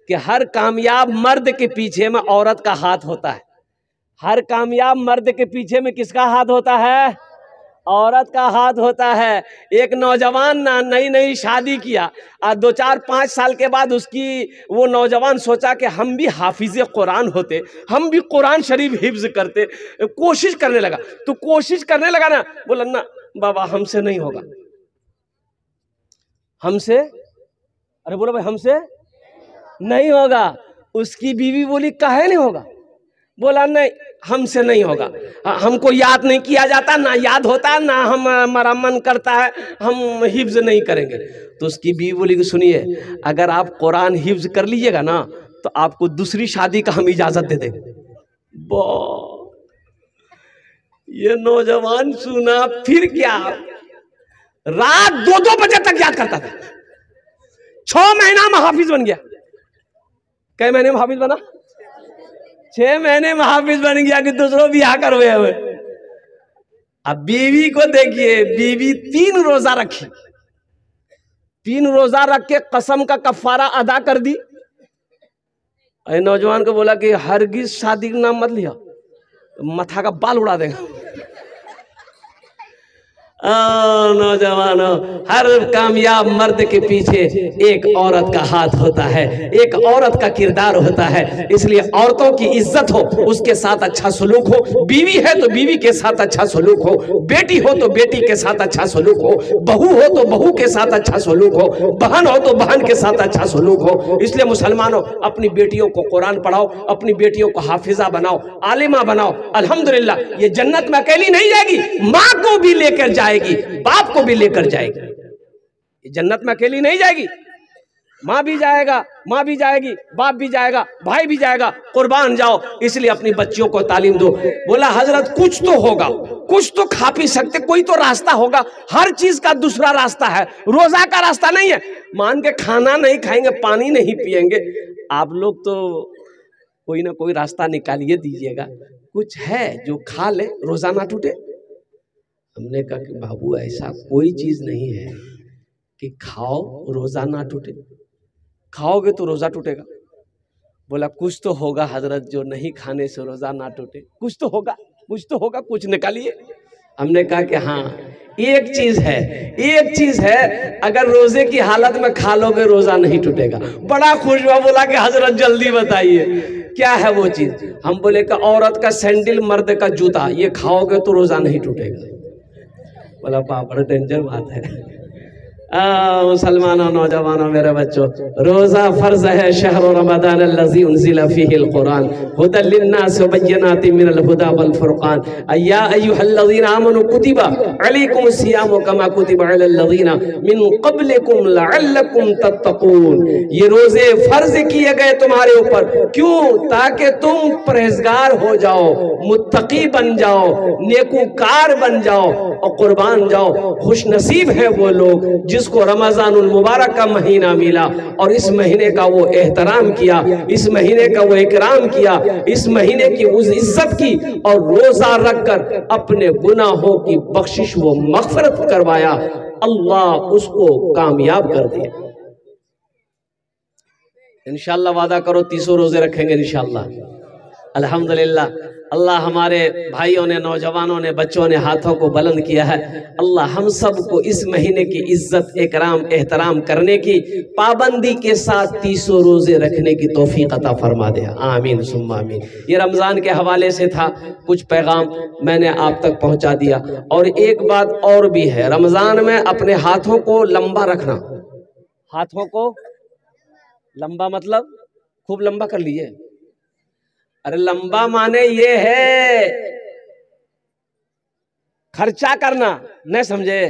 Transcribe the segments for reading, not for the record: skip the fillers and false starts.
कि हर कामयाब मर्द के पीछे में औरत का हाथ होता है। हर कामयाब मर्द के पीछे में किसका हाथ होता है? औरत का हाथ होता है। एक नौजवान ना नई नई शादी किया और 2-4-5 साल के बाद उसकी वो नौजवान सोचा कि हम भी हाफिज़े कुरान होते, हम भी कुरान शरीफ हिफ्ज करते, कोशिश करने लगा। तो कोशिश करने लगा ना, बोला ना बाबा हमसे नहीं होगा, हमसे, अरे बोलो भाई हमसे नहीं होगा। उसकी बीवी बोली काहे नहीं होगा? बोला नहीं हमसे नहीं होगा, हमको याद नहीं किया जाता, ना याद होता, ना हमारा मन करता है, हम हिफ्ज नहीं करेंगे। तो उसकी बीवी बोली कि सुनिए, अगर आप कुरान हिफ्ज कर लीजिएगा ना तो आपको दूसरी शादी का हम इजाजत दे देंगे। ये नौजवान सुना, फिर क्या, रात 2-2 बजे तक याद करता था। 6 महीना में हाफिज बन गया। कई महीने में हाफिज बना? 6 महीने में हाफिज बन गया कि दूसरों ब्याह करवे हुए। अब बीवी को देखिए, बीवी 3 रोजा रखी, 3 रोजा रख के कसम का कफारा अदा कर दी। नौजवान को बोला कि हरगिज शादी का नाम मत लिया, मथा का बाल उड़ा देगा। नौजवानों, हर कामयाब मर्द के पीछे एक औरत का हाथ होता है, एक औरत का किरदार होता है। इसलिए औरतों की इज्जत हो, उसके साथ अच्छा सलूक हो। बीवी है तो बीवी के साथ अच्छा सलूक हो, बेटी हो तो बेटी के साथ अच्छा सलूक हो, बहू हो तो बहू के साथ अच्छा सलूक हो, बहन हो तो बहन के साथ अच्छा सलूक हो। इसलिए मुसलमानों, अपनी बेटियों को कुरान पढ़ाओ, अपनी बेटियों को हाफिजा बनाओ, आलिमा बनाओ। अल्हम्दुलिल्लाह, ये जन्नत में अकेली नहीं जाएगी, माँ को भी लेकर जाएगी, बाप को भी लेकर जाएगी। जन्नत में अकेली नहीं जाएगी, माँ भी जाएगा, माँ भी जाएगी, बाप भी जाएगा, भाई भी जाएगा। कुर्बान जाओ। इसलिए अपनी बच्चियों को तालीम दो। बोला हजरत कुछ तो होगा, कुछ तो खा पी सकते, कोई तो रास्ता होगा। हर चीज का दूसरा रास्ता है, रोजा का रास्ता नहीं है। मान के खाना नहीं खाएंगे, पानी नहीं पिएंगे, आप लोग तो कोई ना कोई रास्ता निकालिए दीजिएगा। कुछ है जो खा ले, रोजा ना टूटे। हमने कहा कि बाबू ऐसा कोई चीज नहीं है कि खाओ रोजा ना टूटे, खाओगे तो रोजा टूटेगा। बोला कुछ तो होगा हजरत, जो नहीं खाने से रोजा ना टूटे। कुछ तो होगा, कुछ तो होगा, कुछ निकालिए। हमने कहा कि हाँ एक चीज है, एक चीज है, अगर रोजे की हालत में खा लोगे रोजा नहीं टूटेगा। बड़ा खुश हुआ, बोला कि हजरत जल्दी बताइए क्या है वो चीज। हम बोले कि औरत का सैंडल, मर्द का जूता, ये खाओगे तो रोजा नहीं टूटेगा। बोला बाप बड़ा डेंजर बात है। मुसलमानों, नौजवानों, मेरे बच्चों, रोजा फर्ज है। शहर रमजान अल्लज़ी उनज़िला फ़ीहिल कुरान हुदल लिन्नास व बय्यिनातिन मिनल हुदा वल फुरक़ान या अय्युहल्लज़ीना आमनू कुतिबा अलैकुमुस सियामु कमा कुतिबा अलल लज़ीना मिन क़ब्लिकुम लअल्लकुम तत्तक़ून। ये रोजे फर्ज किए गए तुम्हारे ऊपर, क्यों? ताकि तुम परहेजगार हो जाओ, मुत्तकी बन जाओ, नेकूकार बन जाओ और कुर्बान जाओ। खुश नसीब है वो लोग जिसको रमजानुल मुबारक का महीना मिला और इस महीने का वो एहतराम किया, इस महीने का वो इकराम किया, इस महीने की उस इज्जत की और रोजा रखकर अपने गुनाहों की बख्शिश वो मगफरत करवाया। अल्लाह उसको कामयाब कर दिया। इंशाअल्लाह वादा करो 300 रोजे रखेंगे इंशाअल्लाह। अल्हम्दुलिल्लाह, अल्लाह हमारे भाइयों ने, नौजवानों ने, बच्चों ने हाथों को बुलंद किया है। अल्लाह हम सब को इस महीने की इज्जत, इकराम, एहतराम करने की, पाबंदी के साथ 300 रोजे रखने की तौफीक अता फरमा दे। आमीन सुम्मा आमीन। ये रमज़ान के हवाले से था, कुछ पैगाम मैंने आप तक पहुंचा दिया। और एक बात और भी है, रमज़ान में अपने हाथों को लंबा रखना। हाथों को लंबा मतलब खूब लंबा कर लीजिए। अरे लंबा माने ये है खर्चा करना, नहीं समझे?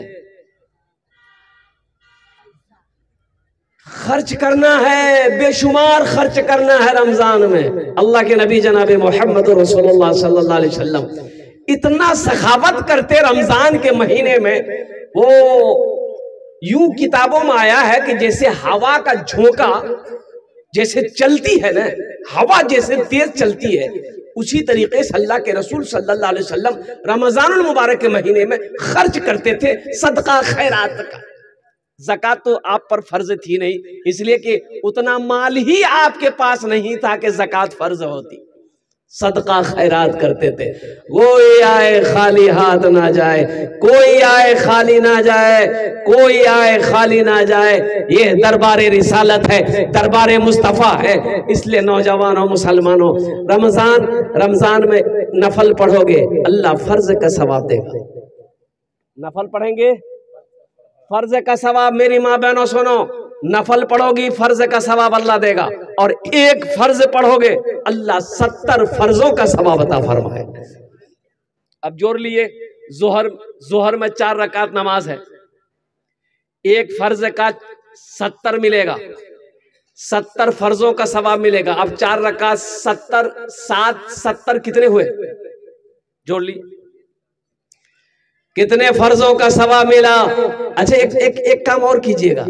खर्च करना है, बेशुमार खर्च करना है रमजान में। अल्लाह के नबी जनाब मोहम्मद रसूलुल्लाह सल्लल्लाहु अलैहि वसल्लम इतना सखावत करते रमजान के महीने में। वो यूं किताबों में आया है कि जैसे हवा का झोंका जैसे चलती है ना, हवा जैसे तेज चलती है, उसी तरीके से अल्लाह के रसूल सल्लल्लाहु अलैहि वसल्लम रमजानुल मुबारक के महीने में खर्च करते थे, सदका खैरात का। ज़कात तो आप पर फर्ज थी नहीं, इसलिए कि उतना माल ही आपके पास नहीं था कि ज़कात फर्ज होती। सदका खैरात करते थे। कोई आए खाली हाथ ना जाए, कोई आए खाली ना जाए, कोई आए खाली ना जाए। ये दरबारे रिसालत है, दरबारे मुस्तफ़ा है। इसलिए नौजवानों मुसलमानों, रमजान में नफल पढ़ोगे, अल्लाह फर्ज का सवाब देगा। नफल पढ़ेंगे, फर्ज का सवाब। मेरी माँ बहनों सुनो, नफल पढ़ोगी, फर्ज का सवाब अल्लाह देगा, और एक फर्ज पढ़ोगे अल्लाह 70 फर्जों का सवाब अता फरमाए। अब जोड़ लिए, जोहर में 4 रकात नमाज है, एक फर्ज का 70 मिलेगा, 70 फर्जों का सवाब मिलेगा। अब 4 रकात 70 7 70 कितने हुए? जोड़ लिए, कितने फर्जों का सवाब मिला। अच्छा एक काम और कीजिएगा,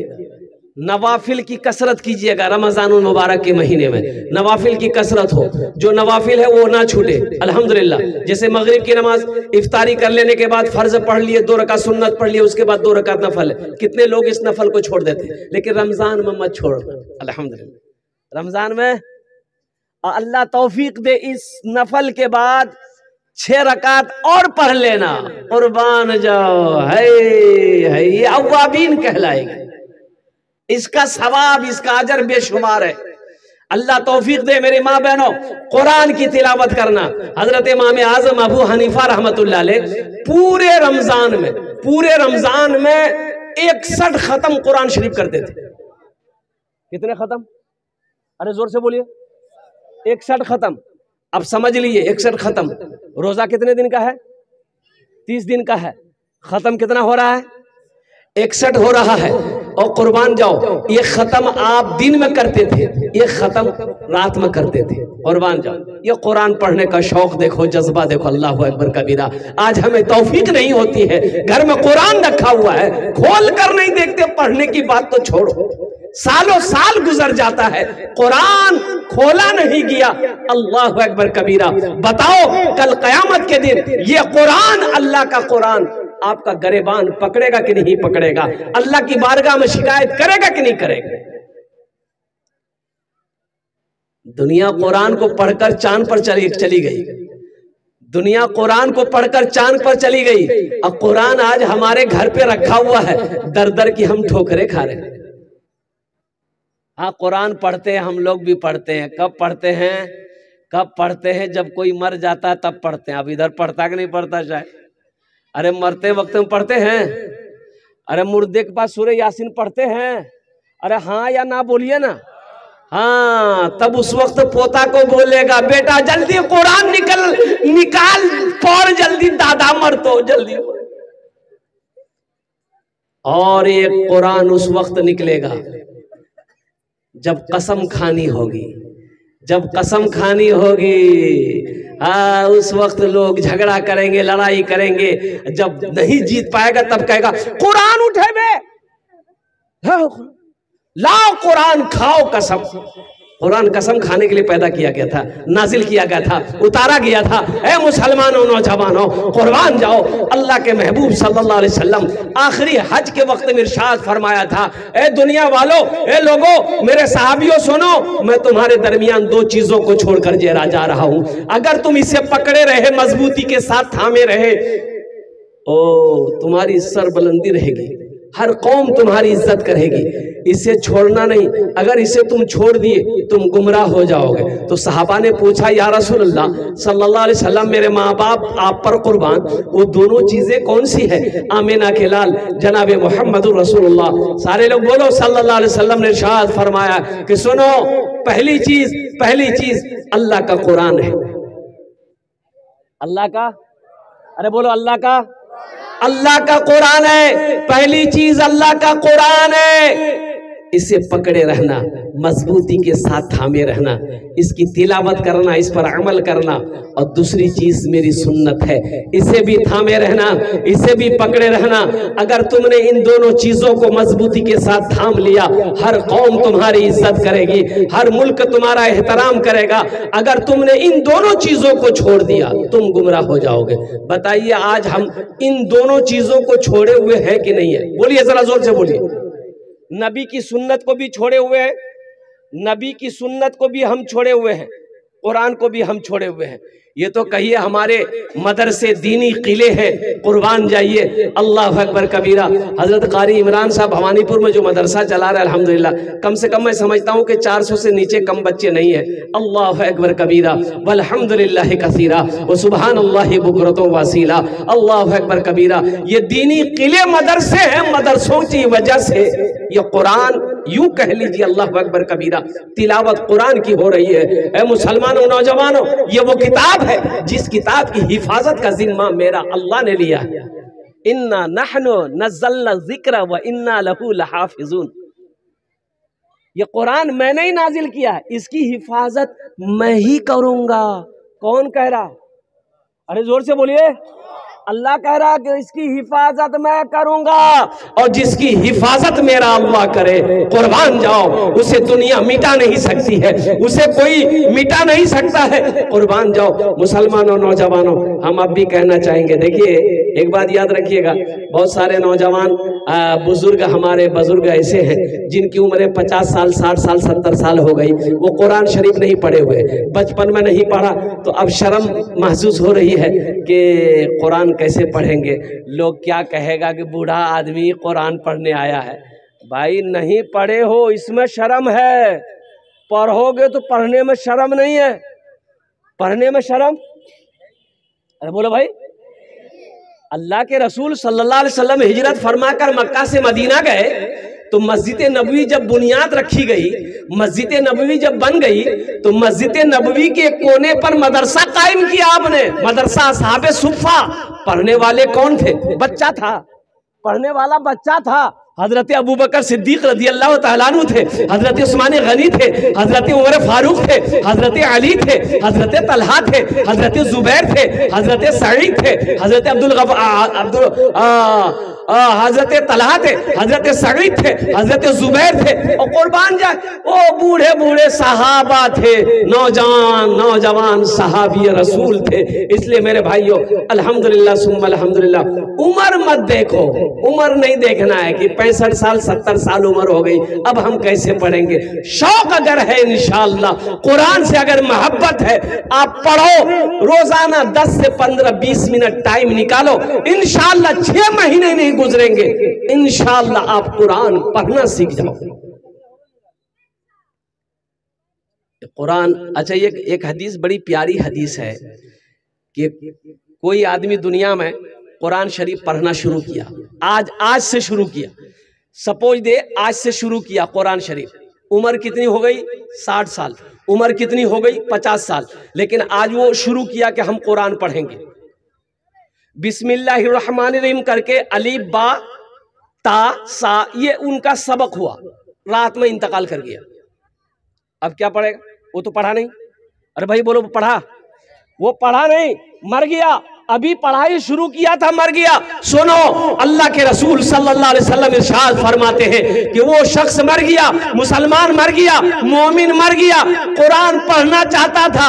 नवाफिल की कसरत कीजिएगा। रमजानुल मुबारक के महीने में नवाफिल की कसरत हो, जो नवाफिल है वो ना छूटे। अल्हम्दुलिल्लाह, जैसे मगरिब की नमाज इफ्तारी कर लेने के बाद फर्ज पढ़ लिए, 2 रकात सुन्नत पढ़ लिए, उसके बाद 2 रकात नफल है। कितने लोग इस नफल को छोड़ देते हैं, लेकिन रमजान में मत छोड़ना। अल्हम्दुलिल्लाह, रमजान में अल्लाह तौफीक दे, इस नफल के बाद 6 रकात और पढ़ लेना, कुर्बान जाओ। है ये अव्वाबीन कहलाएगी। इसका सवाब, इसका अजर बेशुमार है। अल्लाह तौफीक दे मेरी माँ बहनों, कुरान की तिलावत करना। हजरत इमाम आजम अबू हनीफा रहमतुल्लाह अलैह पूरे रमजान में 61 खत्म कुरान शरीफ करते थे। कितने खत्म? अरे जोर से बोलिए, 61 खत्म। अब समझ लीजिए, 61 खत्म। रोजा कितने दिन का है? 30 दिन का है। खत्म कितना हो रहा है? 61 हो रहा है। और कुर्बान जाओ, ये खत्म आप दिन में करते थे, ये खत्म रात में करते थे। कुर्बान जाओ, ये कुरान पढ़ने का शौक देखो, जज्बा देखो। अल्लाह अकबर कबीरा। आज हमें तौफीक नहीं होती है, घर में कुरान रखा हुआ है, खोल कर नहीं देखते। पढ़ने की बात तो छोड़ो, सालों साल गुजर जाता है, कुरान खोला नहीं गया। अल्लाह अकबर कबीरा। बताओ कल कयामत के दिन ये कुरान, अल्लाह का कुरान, आपका गरेबान पकड़ेगा कि नहीं पकड़ेगा? अल्लाह की बारगाह में शिकायत करेगा कि नहीं करेगा? दुनिया कुरान को पढ़कर चांद पर चली गई। दुनिया कुरान को पढ़कर चांद पर चली गई। अब कुरान आज हमारे घर पे रखा हुआ है, दर दर की हम ठोकरे खा रहे हैं। हाँ, कुरान पढ़ते हैं, हम लोग भी पढ़ते हैं। कब पढ़ते हैं? कब पढ़ते हैं? जब कोई मर जाता है तब पढ़ते हैं। अब इधर पढ़ता कि नहीं पढ़ता शायद? अरे मरते वक्त में पढ़ते हैं। अरे मुर्दे के पास सूरह यासीन पढ़ते हैं। अरे हाँ या ना बोलिए ना। हाँ, तब उस वक्त पोता को बोलेगा, बेटा जल्दी कुरान निकाल पढ़, जल्दी दादा मर तो जल्दी। और ये कुरान उस वक्त निकलेगा जब कसम खानी होगी, जब कसम खानी होगी। हाँ, उस वक्त लोग झगड़ा करेंगे, लड़ाई करेंगे। जब नहीं जीत पाएगा तब कहेगा कुरान उठे बे, लाओ कुरान खाओ कसम। कुरान कसम खाने के लिए पैदा किया गया था, नाजिल किया गया था, उतारा गया था। ऐ मुसलमानों, नौजवानों, कुर्बान जाओ। अल्लाह के महबूब सल्लल्लाहु अलैहि वसल्लम आखिरी हज के वक्त में इरशाद फरमाया था, ए दुनिया वालों, ए लोगों, मेरे सहाबियों सुनो, मैं तुम्हारे दरमियान 2 चीजों को छोड़कर जा रहा हूं। अगर तुम इसे पकड़े रहे, मजबूती के साथ थामे रहे, ओ तुम्हारी सरबुलंदी रहेगी, हर कौम तुम्हारी इज्जत करेगी। इसे छोड़ना नहीं, अगर इसे तुम छोड़ दिए तुम गुमराह हो जाओगे। तो सहाबा ने पूछा, या रसूलल्लाह सल्लल्लाहु अलैहि वसल्लम, मेरे माँ बाप आप पर कुर्बान, वो दोनों चीजें कौन सी है? आमिना के लाल जनाबे मोहम्मदुर रसूलुल्लाह, सारे लोग बोलो, सल्लल्लाहु अलैहि वसल्लम ने इरशाद फरमाया कि सुनो, पहली चीज अल्लाह का कुरान है। अल्लाह का, अरे बोलो अल्लाह का, अल्लाह का कुरान है। पहली चीज अल्लाह का कुरान है। इसे पकड़े रहना, मजबूती के साथ थामे रहना, इसकी तिलावत करना, इस पर अमल करना। और दूसरी चीज मेरी सुन्नत है, इसे भी थामे रहना, इसे भी पकड़े रहना। अगर तुमने इन दोनों चीजों को मजबूती के साथ थाम लिया, हर कौम तुम्हारी इज्जत करेगी, हर मुल्क तुम्हारा एहतराम करेगा। अगर तुमने इन दोनों चीजों को छोड़ दिया तुम गुमराह हो जाओगे। बताइए आज हम इन दोनों चीजों को छोड़े हुए हैं कि नहीं है? बोलिए, जरा जोर से बोलिए। नबी की सुन्नत को भी छोड़े हुए हैं, नबी की सुन्नत को भी हम छोड़े हुए हैं, कुरान को भी हम छोड़े हुए हैं। ये तो कहिए हमारे मदरसे दीनी किले हैं, कुर्बान जाइए। अल्लाह अकबर कबीरा। हजरत कारी इमरान साहब भवानीपुर में जो मदरसा चला रहे हैं अल्हम्दुलिल्लाह, कम से कम मैं समझता हूँ कि 400 से नीचे कम बच्चे नहीं है। अल्लाह अकबर कबीरा वल्हम्दुलिल्लाह कसीरा व सुबहानल्लाहि बुकरतुम वसीला। अल्लाह अकबर कबीरा। ये दीनी किले मदरसे हैं, मदरसों की वजह से ये कुरान यूं कह लीजिए अल्लाह अकबर कबीरा तिलावत कुरान की हो रही है। ऐ मुसलमानों, नौजवानों, ये वो किताब है जिस किताब की हिफाजत का जिम्मा मेरा अल्लाह ने लिया। इन्ना नहनु नज़्ज़लना ज़िक्र व इन्ना लहू लहाफ़िज़ून। ये कुरान मैंने ही नाजिल किया है, इसकी हिफाजत मैं ही करूंगा। कौन कह रहा? अरे जोर से बोलिए। अल्लाह कह रहा कि इसकी हिफाजत मैं करूंगा, और जिसकी हिफाजत मेरा अल्लाह करे, कुर्बान जाओ, उसे दुनिया मिटा नहीं सकती है, उसे कोई मिटा नहीं सकता है। कुर्बान जाओ। मुसलमानों, नौजवानों, हम अब भी कहना चाहेंगे, देखिए एक बात याद रखिएगा, बहुत सारे नौजवान बुजुर्ग, हमारे बुजुर्ग ऐसे हैं जिनकी उम्र 50 साल, 60 साल, 70 साल हो गई, वो कुरान शरीफ नहीं पढ़े हुए, बचपन में नहीं पढ़ा, तो अब शर्म महसूस हो रही है कि कुरान कैसे पढ़ेंगे, लोग क्या कहेगा कि बूढ़ा आदमी कुरान पढ़ने आया है। भाई नहीं पढ़े हो इसमें शर्म है, पढ़ोगे तो पढ़ने में शर्म नहीं है। पढ़ने में शर्म? अरे बोलो भाई। अल्लाह के रसूल सल्लल्लाहु अलैहि वसल्लम हिजरत फरमाकर मक्का से मदीना गए, तो मस्जिद नबवी जब बुनियाद रखी गई, मस्जिद नबवी जब बन गई, तो मस्जिद नबवी के कोने पर मदरसा कायम किया आपने। मदरसा असहाबे सुफ़ा। पढ़ने वाले कौन थे? बच्चा था, पढ़ने वाला बच्चा था। हजरत अबू बकर सिद्दीक रज़ियल्लाहु तआला अन्हु थे, हजरत उस्मान गनी थे, हजरत उमर फारूक थे, हजरत अली थे, हजरत तलहा थे, हजरत जुबैर थे, हजरत सईद थे, हजरत हजरत तलहा थे, हजरत सईद थे, हजरत जुबैर थे, और कुर्बान जाए वो बूढ़े बूढ़े सहाबा थे, नौजवान सहाबी रसूल थे। इसलिए मेरे भाइयों, अल्हम्दुलिल्लाह सुम्मा अल्हम्दुलिल्लाह, उम्र मत देखो, उम्र नहीं देखना है कि 65 साल 70 साल उम्र हो गई, अब हम कैसे पढ़ेंगे। शौक अगर है इंशाअल्लाह, कुरान से अगर मोहब्बत है, आप पढ़ो, रोजाना 10 से 15-20 मिनट टाइम निकालो, इंशाअल्लाह 6 महीने नहीं गुजरेंगे, इंशाअल्लाह आप कुरान पढ़ना सीख जाओ। कुरान, अच्छा ये एक हदीस बड़ी प्यारी हदीस है कि कोई आदमी दुनिया में कुरान शरीफ पढ़ना शुरू किया, आज से शुरू किया, सपोज दे आज से शुरू किया कुरान शरीफ, उम्र कितनी हो गई? 60 साल, उम्र कितनी हो गई? 50 साल, लेकिन आज वो शुरू किया कि हम कुरान पढ़ेंगे। बिस्मिल्लाहिर्रहमानिर्रहीम करके अलीफ बा ता सा, ये उनका सबक हुआ, रात में इंतकाल कर गया। अब क्या पढ़ेगा? वो तो पढ़ा नहीं। अरे भाई बोलो, पढ़ा? वो पढ़ा नहीं, मर गया। अभी पढ़ाई शुरू किया था, मर गया। सुनो, अल्लाह के रसूल सल्लल्लाहु अलैहि वसल्लम इरशाद फरमाते हैं कि वो शख्स मर गया, मुसलमान मर गया, मोमिन मर गया, कुरान पढ़ना चाहता था,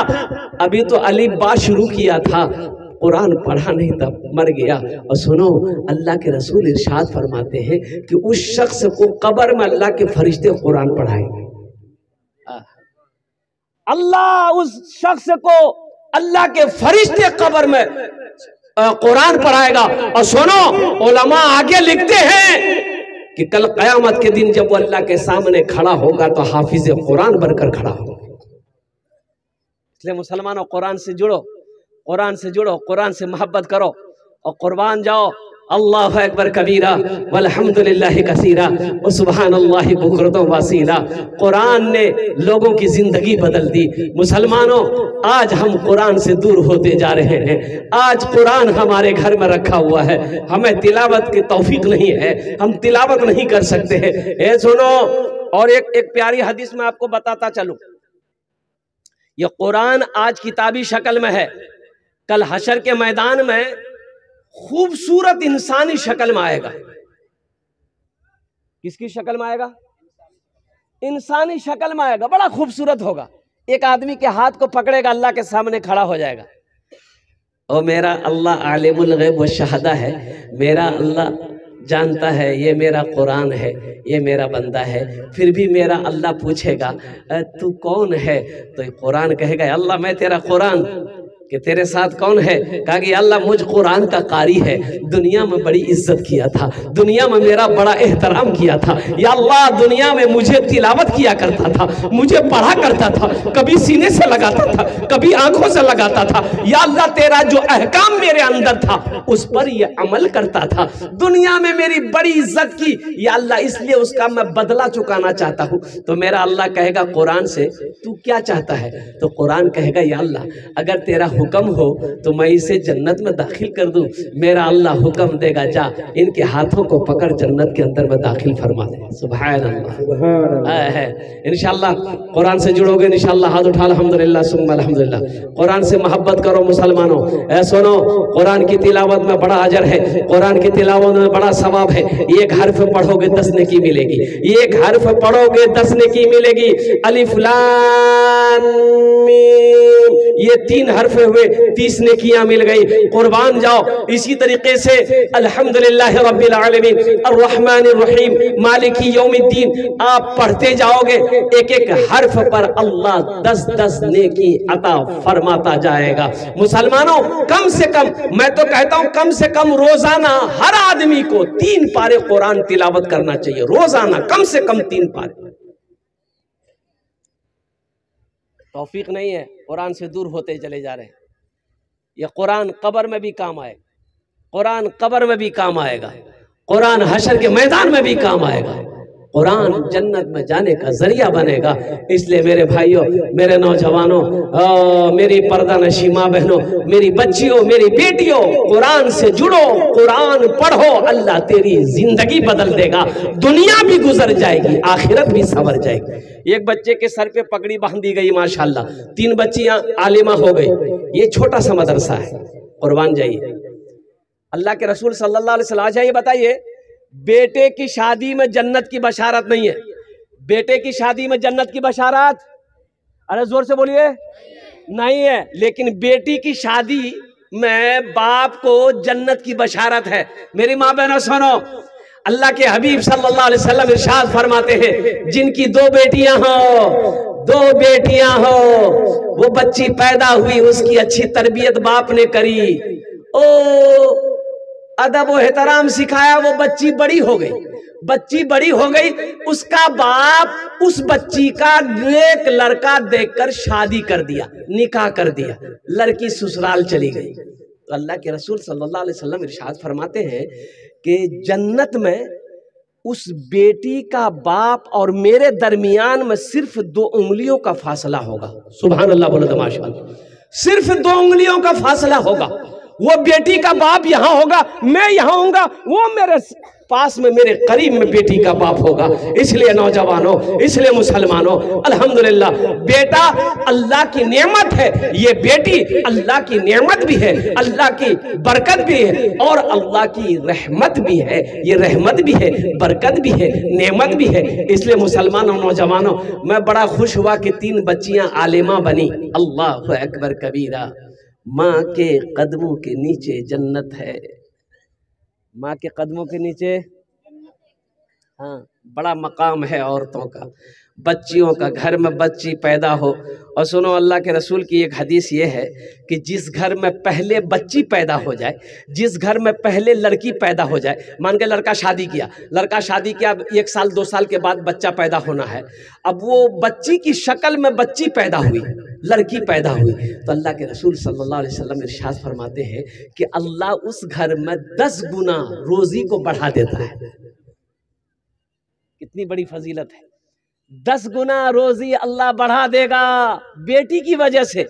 अभी तो अलीफ बा शुरू किया था, कुरान पढ़ा नहीं था, मर गया। और सुनो, अल्लाह के रसूल इरशाद फरमाते हैं कि उस शख्स को कब्र में अल्लाह के फरिश्ते कुरान पढ़ाएंगे। अल्लाह उस शख्स को, अल्लाह के फरिश्ते कब्र में कुरान पढ़ाएगा। और सुनो, उलमा आगे लिखते हैं कि कल कयामत के दिन जब वो अल्लाह के सामने खड़ा होगा तो हाफिज कुरान बनकर खड़ा होगा। इसलिए मुसलमानों, कुरान से जुड़ो, कुरान से जुड़ो, कुरान से मोहब्बत करो और कुर्बान जाओ। अल्लाह अकबर कबीरा वल्हम्दुलिल्लाहि कसीरा व सुबहानल्लाहि बुकरतुम वसीला। कुरान ने लोगों की जिंदगी बदल दी। मुसलमानों, आज हम कुरान से दूर होते जा रहे हैं। आज कुरान हमारे घर में रखा हुआ है, हमें तिलावत की तौफीक नहीं है, हम तिलावत नहीं कर सकते हैं। ए सुनो, और एक प्यारी हदीस में आपको बताता चलूं, ये कुरान आज किताबी शक्ल में है, कल हशर के मैदान में खूबसूरत इंसानी शक्ल में आएगा। किसकी शक्ल में आएगा? इंसानी शक्ल में आएगा, बड़ा खूबसूरत होगा। एक आदमी के हाथ को पकड़ेगा, अल्लाह के सामने खड़ा हो जाएगा। ओ मेरा अल्लाह आलिमुल गैब व शहादा है, मेरा अल्लाह जानता है ये मेरा कुरान है, ये मेरा बंदा है, फिर भी मेरा अल्लाह पूछेगा तू कौन है, तो कुरान कहेगा अल्लाह मैं तेरा कुरान, कि तेरे साथ कौन है? कहा कि अल्लाह मुझ कुरान का कारी है, दुनिया में बड़ी इज्जत किया था, दुनिया में मेरा बड़ा एहतराम किया था, या अल्लाह दुनिया में मुझे तिलावत किया करता था, मुझे पढ़ा करता था, कभी सीने से लगाता था, कभी आंखों से लगाता था, या अल्लाह तेरा जो अहकाम मेरे अंदर था उस पर ये अमल करता था, दुनिया में मेरी बड़ी इज्जत की, या अल्लाह इसलिए उसका मैं बदला चुकाना चाहता हूँ। तो मेरा अल्लाह कहेगा कुरान से तू क्या चाहता है? तो कुरान कहेगा या अल्लाह अगर तेरा हुक्म हो तो मैं इसे जन्नत में दाखिल कर दूं। मेरा अल्लाह हुक्म देगा जा इनके हाथों को पकड़ जन्नत के अंदर में दाखिल फरमा दे। सुभान अल्लाह है। इंशाअल्लाह कुरान से जुड़ोगे इंशाअल्लाह, हाथ उठा अल्हम्दुलिल्लाह सुम्मा अल्हम्दुलिल्लाह। कुरान से मोहब्बत करो मुसलमानों। ऐ सुनो, कुरान की तिलावत में बड़ा अजर है, कुरान की तिलावत में बड़ा सवाब है। एक हर्फ पढ़ोगे 10 नेकी मिलेगी, एक हर्फ पढ़ोगे 10 नेकी मिलेगी। अलिफ लाम मीम, ये 3 हर्फ हुए, 30 नेकियां मिल गई, कुर्बान जाओ। इसी तरीके से अल्हम्दुलिल्लाह रब्बिल आलमीन अर्रहमानिर रहीम मालिकी यौमिद्दीन आप पढ़ते जाओगे, एक एक हर्फ पर अल्लाह 10-10 नेकी अता फरमाता जाएगा। मुसलमानों कम से कम, मैं तो कहता हूं कम से कम रोजाना हर आदमी को 3 पारे कुरान तिलावत करना चाहिए, रोजाना कम से कम 3 पारे। तौफीक नहीं है, कुरान से दूर होते चले जा रहे हैं। यह कुरान कब्र में भी काम आएगा, कुरान कब्र में भी काम आएगा, कुरान हशर के मैदान में भी काम आएगा, कुरान जन्नत में जाने का जरिया बनेगा। इसलिए मेरे भाइयों, मेरे नौजवानों, मेरी पर्दा नशी माँ बहनों, मेरी बच्चियों, मेरी बेटियों, कुरान से जुड़ो, कुरान पढ़ो, अल्लाह तेरी जिंदगी बदल देगा, दुनिया भी गुजर जाएगी, आखिरत भी संवर जाएगी। एक बच्चे के सर पे पगड़ी बांधी गई माशाल्लाह, 3 बच्चियां आलिमा हो गई। ये छोटा सा मदरसा है, कुर्बान जाइए। अल्लाह के रसूल सल्लल्लाहु अलैहि वसल्लम, अच्छा ये बताइए, बेटे की शादी में जन्नत की बशारत नहीं है? बेटे की शादी में जन्नत की बशारत, अरे जोर से बोलिए, नहीं है। लेकिन बेटी की शादी में बाप को जन्नत की बशारत है। मेरी माँ बहनों सुनो, अल्लाह के हबीब सल्लल्लाहु अलैहि वसल्लम इरशाद फरमाते हैं, जिनकी 2 बेटियां हो, 2 बेटियां हो, वो बच्ची पैदा हुई, उसकी अच्छी तरबियत बाप ने करी, ओ अदब व एहतराम सिखाया, वो बच्ची बड़ी हो गई, बच्ची बड़ी हो गई, उसका बाप उस बच्ची का नेक लड़का देखकर शादी कर दिया, निकाह कर दिया, लड़की ससुराल चली गई। तो अल्लाह के रसूल सल्लल्लाहु अलैहि वसल्लम इरशाद फरमाते हैं कि जन्नत में उस बेटी का बाप और मेरे दरमियान में सिर्फ 2 उंगलियों का फासला होगा। सुभान अल्लाह बोलो तो माशाअल्लाह, सिर्फ 2 उंगलियों का फासला होगा। वो बेटी का बाप यहां होगा, मैं यहां होऊंगा, वो मेरे पास में, मेरे करीब में बेटी का बाप होगा। इसलिए नौजवानों, इसलिए मुसलमानों, अल्हम्दुलिल्लाह बेटा अल्लाह की नेमत है, ये बेटी अल्लाह की नेमत भी है, अल्लाह की बरकत भी है और अल्लाह की रहमत भी है। ये रहमत भी है, बरकत भी है, नेमत भी है। इसलिए मुसलमानों, नौजवानों, मैं बड़ा खुश हुआ कि 3 बच्चियां आलिमा बनी। अल्लाहु अकबर कबीरा। माँ के कदमों के नीचे जन्नत है, माँ के कदमों के नीचे, हाँ, बड़ा मकाम है औरतों का, बच्चियों का। घर में बच्ची पैदा हो, और सुनो अल्लाह के रसूल की एक हदीस ये है कि जिस घर में पहले बच्ची पैदा हो जाए, जिस घर में पहले लड़की पैदा हो जाए, मान के लड़का शादी किया, 1 साल 2 साल के बाद बच्चा पैदा होना है, अब वो बच्ची की शक्ल में बच्ची पैदा हुई, लड़की पैदा हुई, तो अल्लाह के रसूल सल्लल्लाहु अलैहि वसल्लम इरशाद फरमाते हैं कि अल्लाह उस घर में 10 गुना रोजी को बढ़ा देता है। कितनी बड़ी फजीलत है, 10 गुना रोजी अल्लाह बढ़ा देगा बेटी की वजह से,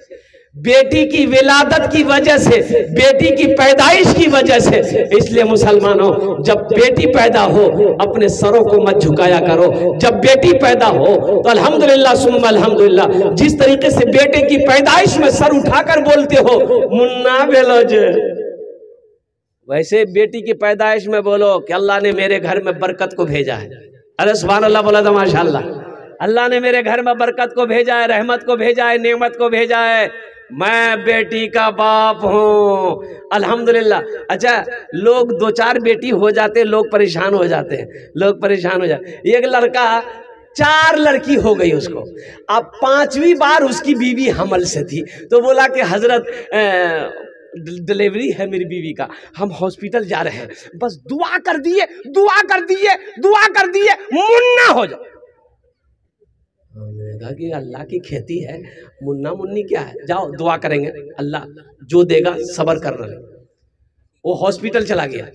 बेटी की विलादत की वजह से, बेटी की पैदाइश की वजह से। इसलिए मुसलमानों, जब बेटी पैदा हो अपने सरों को मत झुकाया करो। जब बेटी पैदा हो तो अल्हम्दुलिल्लाह सुम्मा अल्हम्दुलिल्लाह, जिस तरीके से बेटे की पैदाइश में सर उठाकर बोलते हो मुन्ना बेलोज, वैसे बेटी की पैदाइश में बोलो कि अल्लाह ने मेरे घर में बरकत को भेजा है। अरे सुभान अल्लाह बोला था माशाअल्लाह, अल्लाह ने मेरे घर में बरकत को भेजा है, रहमत को भेजा है, नेमत को भेजा है। मैं बेटी का बाप हूँ, अल्हम्दुलिल्लाह। अच्छा, लोग 2-4 बेटी हो जाते, लोग परेशान हो जाते हैं, लोग परेशान हो जाते हैं। एक लड़का 4 लड़की हो गई उसको, अब 5वीं बार उसकी बीवी हमल से थी, तो बोला कि हजरत डिलीवरी है मेरी बीवी का, हम हॉस्पिटल जा रहे हैं, बस दुआ कर दिए, दुआ कर दिए, दुआ कर दिए, मुन्ना हो जाओ। मैंने कहा कि अल्लाह की खेती है, मुन्ना मुन्नी क्या है, जाओ दुआ करेंगे, अल्लाह जो देगा सब्र कर रहे। वो हॉस्पिटल चला गया।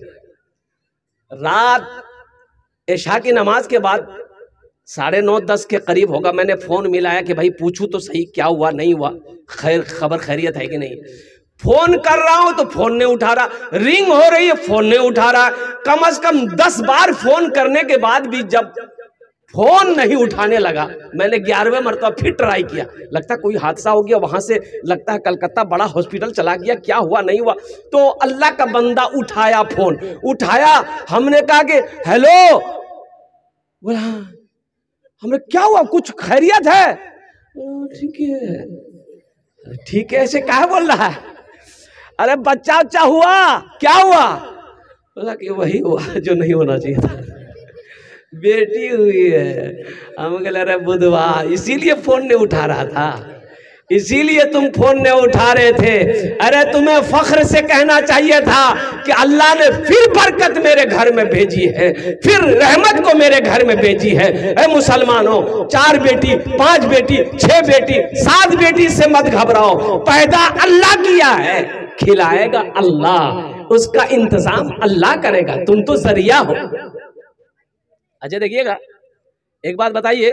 रात इशा की नमाज के बाद 9:30-10 के करीब होगा, मैंने फोन मिलाया कि भाई पूछूं तो सही क्या हुआ नहीं हुआ, खैर खबर खैरियत है कि नहीं। फोन कर रहा हूं तो फोन नहीं उठा रहा, रिंग हो रही है फोन नहीं उठा रहा। कम से कम 10 बार फोन करने के बाद भी जब फोन नहीं उठाने लगा, मैंने 11वें मरतबा फिर ट्राई किया, लगता कोई हादसा हो गया, वहां से लगता है कलकत्ता बड़ा हॉस्पिटल चला गया, क्या हुआ नहीं हुआ। तो अल्लाह का बंदा उठाया, फोन उठाया, हमने कहा कि हेलो, बोला हमने क्या हुआ, कुछ खैरियत है? ठीक है, ठीक है, ऐसे क्या बोल रहा है? अरे बच्चा उच्चा हुआ, क्या हुआ? बोला कि वही हुआ जो नहीं होना चाहिए था, बेटी हुई है। हम कह रहे बुधवार, इसीलिए फोन नहीं उठा रहा था, इसीलिए तुम फोन नहीं उठा रहे थे। अरे तुम्हें फख्र से कहना चाहिए था कि अल्लाह ने फिर बरकत मेरे घर में भेजी है, फिर रहमत को मेरे घर में भेजी है। ऐ मुसलमानों, 4 बेटी, 5 बेटी, 6 बेटी, 7 बेटी से मत घबराओ, पैदा अल्लाह किया है, खिलाएगा अल्लाह, उसका इंतजाम अल्लाह करेगा, तुम तो जरिया हो। अच्छा देखिएगा, एक बात बताइए,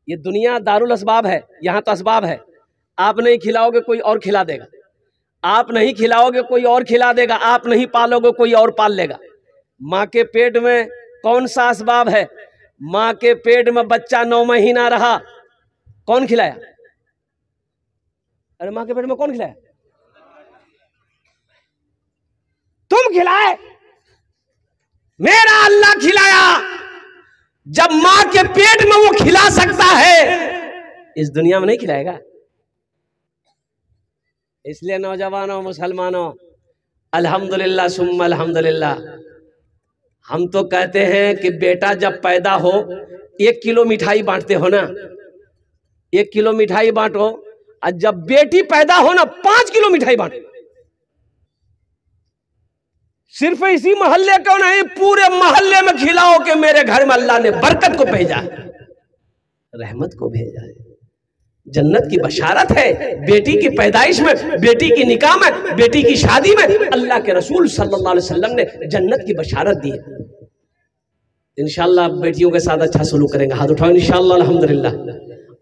ये दुनिया दारुल असबाब है, यहाँ तो असबाब है। आप नहीं खिलाओगे कोई और खिला देगा, आप नहीं खिलाओगे कोई और खिला देगा, आप नहीं पालोगे कोई और पाल लेगा। माँ के पेट में कौन सा असबाब है? माँ के पेट में बच्चा 9 महीना रहा, कौन खिलाया? अरे माँ के पेट में कौन खिलाया? तुम खिलाए? मेरा अल्लाह खिलाया। जब मां के पेट में वो खिला सकता है, इस दुनिया में नहीं खिलाएगा? इसलिए नौजवानों, मुसलमानों, अल्हम्दुलिल्लाह सुम्मा अल्हम्दुलिल्लाह, हम तो कहते हैं कि बेटा जब पैदा हो 1 किलो मिठाई बांटते हो ना, 1 किलो मिठाई बांटो, और जब बेटी पैदा हो ना 5 किलो मिठाई बांटो। सिर्फ इसी मोहल्ले को नहीं, पूरे मोहल्ले में खिलाओ कि मेरे घर में अल्लाह ने बरकत को भेजा है, रहमत को भेजा है, जन्नत की बशारत है। बेटी की पैदाइश में, बेटी की निकाह में, बेटी की शादी में अल्लाह के रसूल सल्लल्लाहु अलैहि वसल्लम ने जन्नत की बशारत दी है। इंशाअल्लाह बेटियों के साथ अच्छा सलूक करेंगे, हाथ उठाओ इंशाअल्लाह अल्हम्दुलिल्लाह।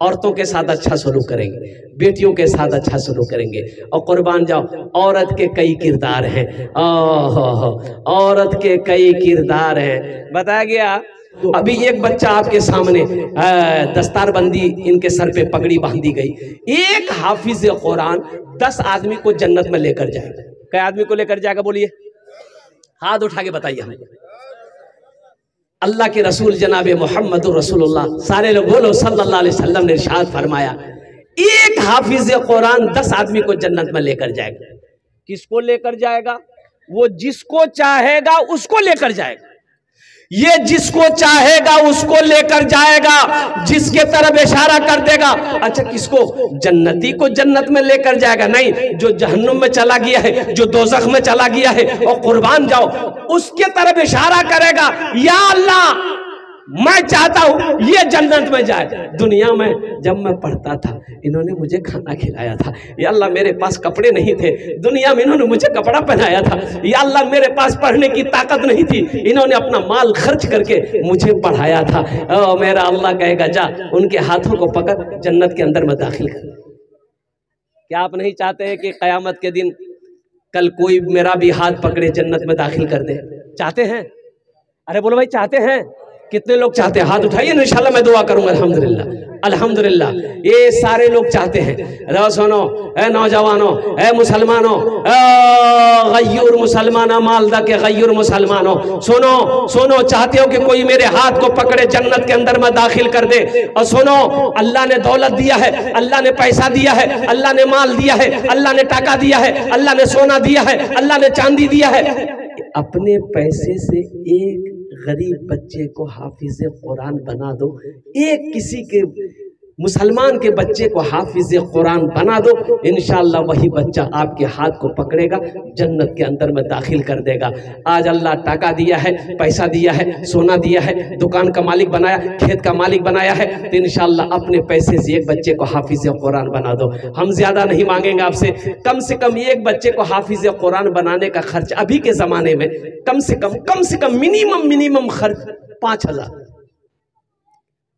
औरतों के साथ अच्छा सलूक करेंगे, बेटियों के साथ अच्छा सलूक करेंगे। और कुर्बान जाओ, औरत के कई किरदार हैं, औरत के कई किरदार हैं। बताया गया, अभी एक बच्चा आपके सामने, दस्तारबंदी इनके सर पे पगड़ी बांधी गई, एक हाफिज कुरान 10 आदमी को जन्नत में लेकर जाएगा। कई आदमी को लेकर जाएगा बोलिए, हाथ उठा के बताइए हमें। अल्लाह के रसूल जनाब मोहम्मद रसूलुल्लाह, सारे लोग बोलो सल्लल्लाहु अलैहि वसल्लम ने इरशाद फरमाया, एक हाफिज कुरान 10 आदमी को जन्नत में लेकर जाएगा। किसको लेकर जाएगा? वो जिसको चाहेगा उसको लेकर जाएगा। ये जिसको चाहेगा उसको लेकर जाएगा, जिसके तरफ इशारा कर देगा। अच्छा, किसको? जन्नती को जन्नत में लेकर जाएगा? नहीं, जो जहन्नुम में चला गया है, जो दोज़ख में चला गया है, और कुर्बान जाओ, उसके तरफ इशारा करेगा, या अल्लाह मैं चाहता हूं ये जन्नत में जाए। दुनिया में जब मैं पढ़ता था, इन्होंने मुझे खाना खिलाया था, या अल्लाह मेरे पास कपड़े नहीं थे, दुनिया में इन्होंने मुझे कपड़ा पहनाया था, या अल्लाह मेरे पास पढ़ने की ताकत नहीं थी, इन्होंने अपना माल खर्च करके मुझे पढ़ाया था। ओ मेरा अल्लाह कहेगा, जा उनके हाथों को पकड़ जन्नत के अंदर में दाखिल कर। क्या आप नहीं चाहते हैं कि कयामत के दिन कल कोई मेरा भी हाथ पकड़े जन्नत में दाखिल कर दे? चाहते हैं? अरे बोलो भाई, चाहते हैं? कितने लोग चाहते हैं? हाथ उठाइए, इंशाल्लाह मैं दुआ करूंगा। अल्हम्दुलिल्लाह, अल्हम्दुलिल्लाह, ये सारे लोग चाहते हैं। रो सुनो ए नौजवानों, ए मुसलमानों, गय्यूर मुसलमाना मालदा के गय्यूर मुसलमानों, सुनो सुनो, चाहते हो कि कोई मेरे हाथ को पकड़े जन्नत के अंदर में दाखिल कर दे। और सुनो, अल्लाह ने दौलत दिया है, अल्लाह ने पैसा दिया है, अल्लाह ने माल दिया है, अल्लाह ने टाका दिया है, अल्लाह ने सोना दिया है, अल्लाह ने चांदी दिया है। अपने पैसे से एक गरीब बच्चे को हाफिज कुरान बना दो, एक किसी के मुसलमान के बच्चे को हाफिज कुरान बना दो, इंशाअल्लाह वही बच्चा आपके हाथ को पकड़ेगा, जन्नत के अंदर में दाखिल कर देगा। आज अल्लाह टाका दिया है, पैसा दिया है, सोना दिया है, दुकान का मालिक बनाया, खेत का मालिक बनाया है, तो इंशाअल्लाह अपने पैसे से एक बच्चे को हाफिज कुरान बना दो। हम ज्यादा नहीं मांगेंगे आपसे, कम से कम एक बच्चे को हाफिज कुरान बनाने का खर्च अभी के जमाने में कम से कम मिनिमम खर्च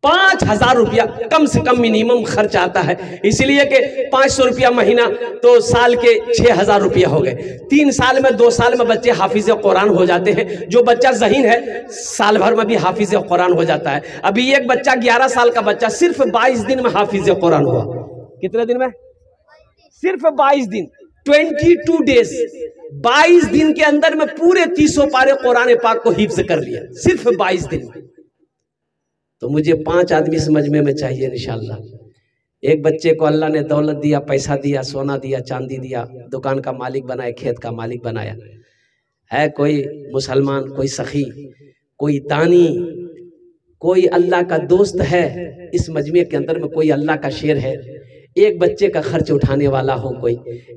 5,000 रुपया कम से कम मिनिमम खर्च आता है। इसलिए कि 500 रुपया महीना तो साल के 6,000 रुपया हो गए। 3 साल में 2 साल में बच्चे हाफिज कुरान हो जाते हैं। जो बच्चा ज़हीन है साल भर में भी हाफिज कुरान हो जाता है। अभी एक बच्चा 11 साल का बच्चा सिर्फ 22 दिन में हाफिज कुरान हुआ। कितने दिन में? सिर्फ 22 दिन, 22 डेज, 22 दिन के अंदर में पूरे 300 पारे कुरान पाक को हिफ्ज कर लिया, सिर्फ 22 दिन में। तो मुझे 5 आदमी समझने में चाहिए इंशाअल्लाह। एक बच्चे को अल्लाह ने दौलत दिया, पैसा दिया, सोना दिया, चांदी दिया, दुकान का मालिक बनाया, खेत का मालिक बनाया है। कोई मुसलमान, कोई सखी, कोई दानी, कोई अल्लाह का दोस्त है इस मजमे के अंदर में, कोई अल्लाह का शेर है, एक बच्चे का खर्च उठाने वाला हो कोई,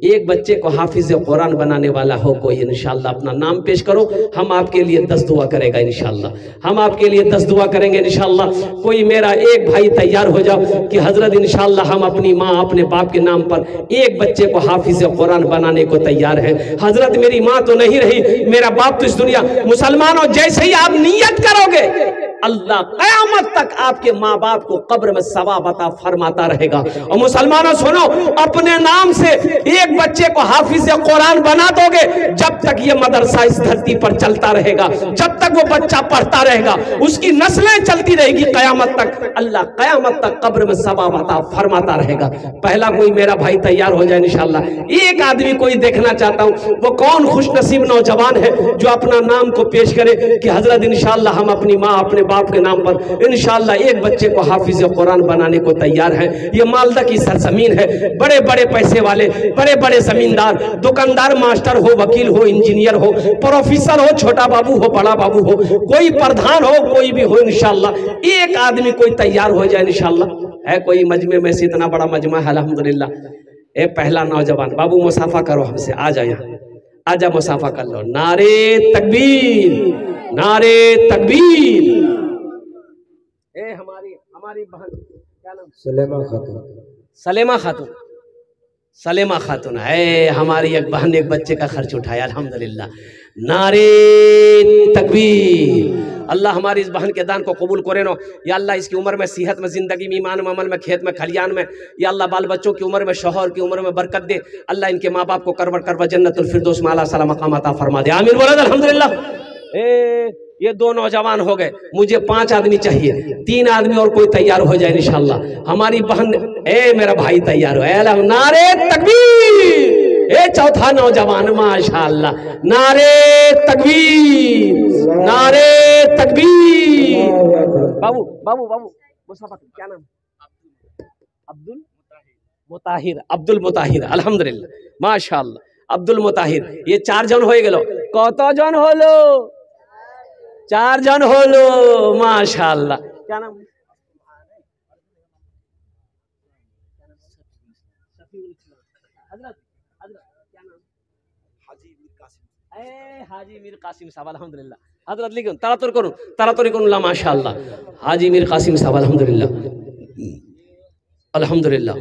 एक बच्चे को हाफिज कुरान बनाने वाला हो कोई, इंशाअल्लाह अपना नाम पेश करो, हम आपके लिए 10 दुआ करेगा इंशाअल्लाह, हम आपके लिए 10 दुआ करेंगे इंशाअल्लाह। कोई मेरा एक भाई तैयार हो जाओ कि हजरत इंशाअल्लाह हम अपनी माँ अपने बाप के नाम पर एक बच्चे को हाफिज कुरान बनाने को तैयार है। हजरत मेरी माँ तो नहीं रही, मेरा बाप तो इस दुनिया, मुसलमानों जैसे ही आप नियत करोगे अल्लाह क़यामत तक आपके माँ बाप को कब्र में सवाब अता फरमाता रहेगा। और मुसलमानों सुनो, अपने नाम से एक बच्चे को हाफिज कुरान बना दोगे, जब तक ये मदरसा इस धरती पर चलता रहेगा, जब तक वो बच्चा पढ़ता रहेगा, उसकी नस्लें चलती रहेगी क़यामत तक, अल्लाह क़यामत तक कब्र में सवाब अता फरमाता रहेगा। पहला कोई मेरा भाई तैयार हो जाए इंशाअल्लाह। एक आदमी कोई देखना चाहता हूँ, वो कौन खुशनसीब नौजवान है जो अपना नाम को पेश करे कि हजरत इंशाअल्लाह हम अपनी माँ अपने बाप के नाम पर इंशाअल्लाह एक बच्चे को हाफिज कुरान बनाने को तैयार है। ये मालदा की सरजमीन है, बड़े बड़े पैसे वाले, बड़े बड़े जमींदार, दुकानदार, मास्टर हो, वकील हो, इंजीनियर हो, प्रोफेसर हो, छोटा बाबू हो, बड़ा बाबू हो, कोई प्रधान हो, कोई भी हो, इंशाअल्लाह एक आदमी कोई तैयार हो जाए इंशाअल्लाह। है कोई मजमे में से, इतना बड़ा मजमा है अल्हम्दुलिल्लाह। ए पहला नौजवान बाबू मुसाफा करो हमसे, आ जा यहाँ, आजा मुसाफा कर लो। नारे तकबीर, नारे तकबीर। ए हमारी बहन क्या नाम? सलेमा खातून। सलेमा खातून, सलेमा खातून है हमारी एक बहन, एक बच्चे का खर्च उठाया अल्हम्दुलिल्लाह। नारे तकबीर। अल्लाह हमारी इस बहन के दान को कबूल करे नो या अल्लाह, इसकी उम्र में, सेहत में, जिंदगी में, ईमान में, अमल में, खेत में, खलियान में, या अल्लाह बाल बच्चों की उम्र में, शौहर की उम्र में बरकत दे। अल्लाह इनके माँ बाप को करवा जन्नतुल फिरदौस में आला साला मकाम अता फरमा दे। आमीन बोलो अल्हम्दुलिल्लाह। ये 2 नौजवान हो गए, मुझे 5 आदमी चाहिए, 3 आदमी और कोई तैयार हो जाए इंशाअल्लाह। हमारी बहन, ए मेरा भाई तैयार हो, नारे तकबीर। ए चौथा नौजवान माशाअल्लाह, नारे तकबीर, नारे तकबीर। बाबू बाबू बाबू मुसाफा, क्या नाम? अब्दुल मुताहिर, अब्दुल मुताहिर, अल्हम्दुलिल्लाह माशाअल्लाह अब्दुल मुताहिर। ये 4 जन हो गेलो, कत जन होलो? 4 जन होलो माशाअल्लाह। क्या नाम? हाजी मीर कासिम साहब अल्हम्दुलिल्लाह। हजरत लिखो, तारातुरी करूँ माशाअल्लाह। हाजी मीर कासिम साहब अल्हम्दुलिल्लाह, अल्हम्दुलिल्लाह।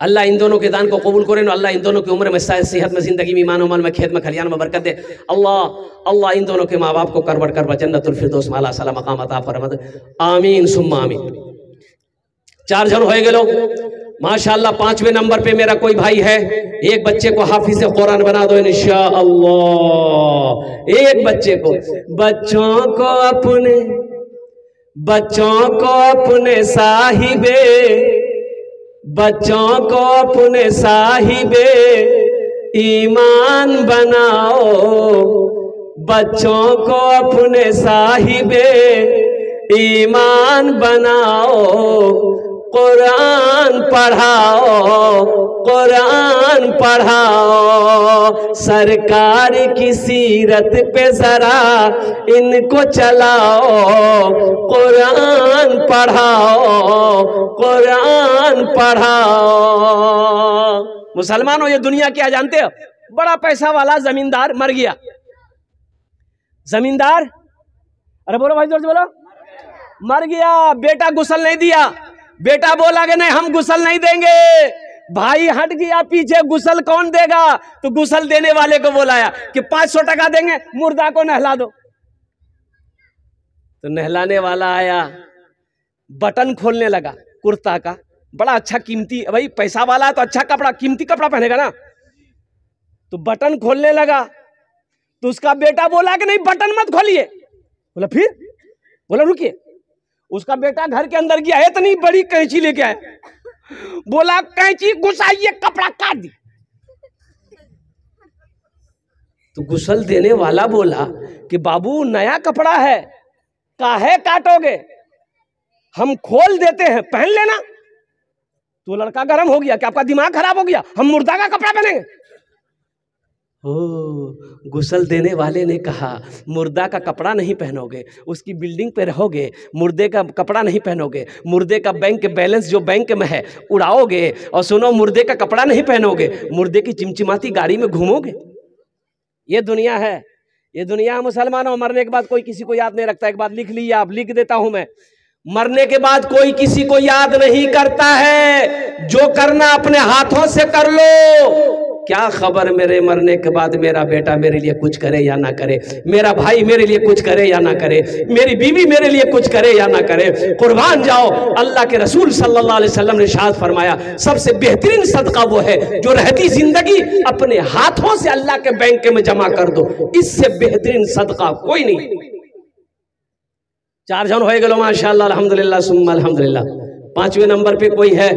अल्लाह इन दोनों के दान को कबूल करे नो, अल्लाह इन दोनों की उम्र में, सेहत में, जिंदगी में, ईमान अमल में, खेत में, खलियान में बरकत दे। अल्लाह इन दोनों के माँ बाप को करवा जन्नतुल फिरदौस में आला साला मकाम अता फरमा दे। आमीन सुम्मा आमीन। 4 जन हो गेलो। माशाअल्लाह 5वें नंबर पे मेरा कोई भाई है, एक बच्चे को हाफिज कुरान बना दो इंशाअल्लाह। एक बच्चे को, बच्चों को अपने साहिबे ईमान बनाओ, बच्चों को अपने साहिबे ईमान बनाओ, कुरान पढ़ाओ, सरकार की सीरत पे जरा इनको चलाओ, कुरान पढ़ाओ। मुसलमानों, ये दुनिया क्या जानते हो? बड़ा पैसा वाला जमींदार मर गया। जमींदार, अरे बोलो भाई जोर से बोलो, मर गया। बेटा गुस्ल नहीं दिया। बेटा बोला कि नहीं, हम गुस्ल नहीं देंगे। भाई हट गया पीछे, गुस्ल कौन देगा? तो गुस्ल देने वाले को बुलाया कि 500 टका देंगे, मुर्दा को नहला दो। तो नहलाने वाला आया, बटन खोलने लगा कुर्ता का, बड़ा अच्छा कीमती, भाई पैसा वाला है तो अच्छा कपड़ा, कीमती कपड़ा पहनेगा ना। तो बटन खोलने लगा तो उसका बेटा बोला कि नहीं, बटन मत खोलिए। बोला फिर? बोला रुकिए। उसका बेटा घर के अंदर गया, इतनी बड़ी कैंची लेके आया, बोला कैंची घुसाइए, कपड़ा काट दी। तो गुस्ल देने वाला बोला कि बाबू नया कपड़ा है, काहे काटोगे, हम खोल देते हैं, पहन लेना। तो लड़का गर्म हो गया कि आपका दिमाग खराब हो गया, हम मुर्दा का कपड़ा पहनेंगे। गुस्ल देने वाले ने कहा मुर्दा का कपड़ा नहीं पहनोगे, उसकी बिल्डिंग पे रहोगे, मुर्दे का कपड़ा नहीं पहनोगे, मुर्दे का बैंक बैलेंस जो बैंक में है उड़ाओगे, और सुनो मुर्दे का कपड़ा नहीं पहनोगे, मुर्दे की चिमचिमाती गाड़ी में घूमोगे। ये दुनिया है, ये दुनिया। मुसलमानों, मरने के बाद कोई किसी को याद नहीं रखता। एक बात लिख लीजिए आप, लिख देता हूं मैं, मरने के बाद कोई किसी को याद नहीं करता है। जो करना अपने हाथों से कर लो। क्या खबर मेरे मरने के बाद मेरा बेटा मेरे लिए कुछ करे या ना करे, मेरा भाई मेरे लिए कुछ करे या ना करे, मेरी बीवी मेरे लिए कुछ करे या ना करे। कुर्बान जाओ। अल्लाह के रसूल सल्लल्लाहु अलैहि वसल्लम ने इरशाद फरमाया, सबसे बेहतरीन सदका वो है जो रहती जिंदगी अपने हाथों से अल्लाह के बैंक में जमा कर दो। इससे बेहतरीन सदका कोई नहीं। 4 जन हो गए माशाअल्लाह, अल्हम्दुलिल्लाह सुम्मा अल्हम्दुलिल्लाह। 5वें नंबर पे कोई है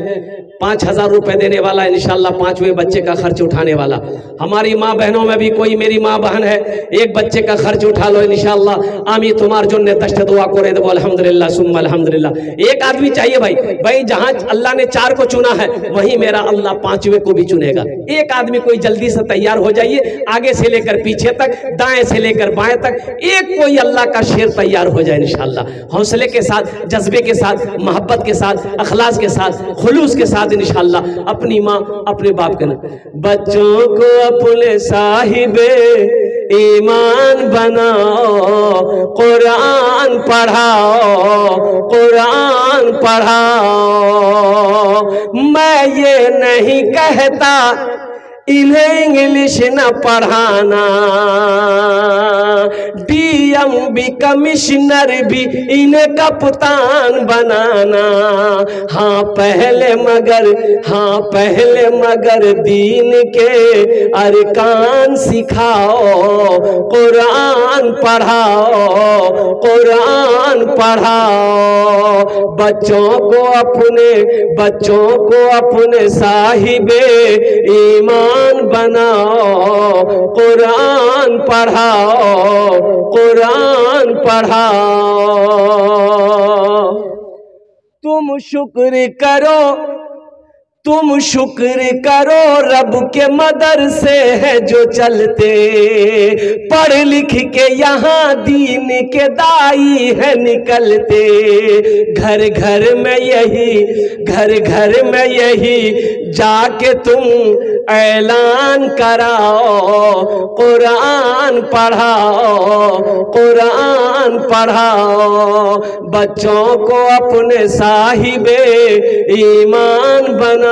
5000 रुपए देने वाला, इंशाल्लाह 5वें बच्चे का खर्च उठाने वाला। हमारी माँ बहनों में भी कोई, मेरी माँ बहन है, एक बच्चे का खर्च उठा लो इंशाल्लाह। आमी तुम्हार जो ने दश्त दुआ करे दो अल्हम्दुलिल्लाह सुम्मा अल्हम्दुलिल्लाह। एक आदमी चाहिए भाई जहां अल्लाह ने 4 को चुना है वहीं मेरा अल्लाह 5वें को भी चुनेगा। एक आदमी कोई जल्दी से तैयार हो जाइए, आगे से लेकर पीछे तक, दाएं से लेकर बाएं तक, एक कोई अल्लाह का शेर तैयार हो जाए इंशाल्लाह। हौसले के साथ, जज्बे के साथ, मोहब्बत के साथ, अखलास के साथ, खुलूस के साथ इंशाल्लाह अपनी माँ अपने बाप के नाम। बच्चों को अपने साहिबे ईमान बनाओ, कुरान पढ़ाओ। मैं ये नहीं कहता इन्हें इंग्लिश न पढ़ाना, डीएम भी कमिश्नर भी इन्हें कप्तान बनाना। हाँ पहले मगर दीन के अरकान सिखाओ, कुरान पढ़ाओ। बच्चों को अपने साहिबे ईमान बनाओ, कुरान पढ़ाओ। तुम शुक्र करो रब के मदरसे है जो चलते, पढ़ लिख के यहाँ दीन के दाई है निकलते। घर घर में यही जाके तुम ऐलान कराओ, कुरान पढ़ाओ। बच्चों को अपने साहिबे ईमान बनाओ,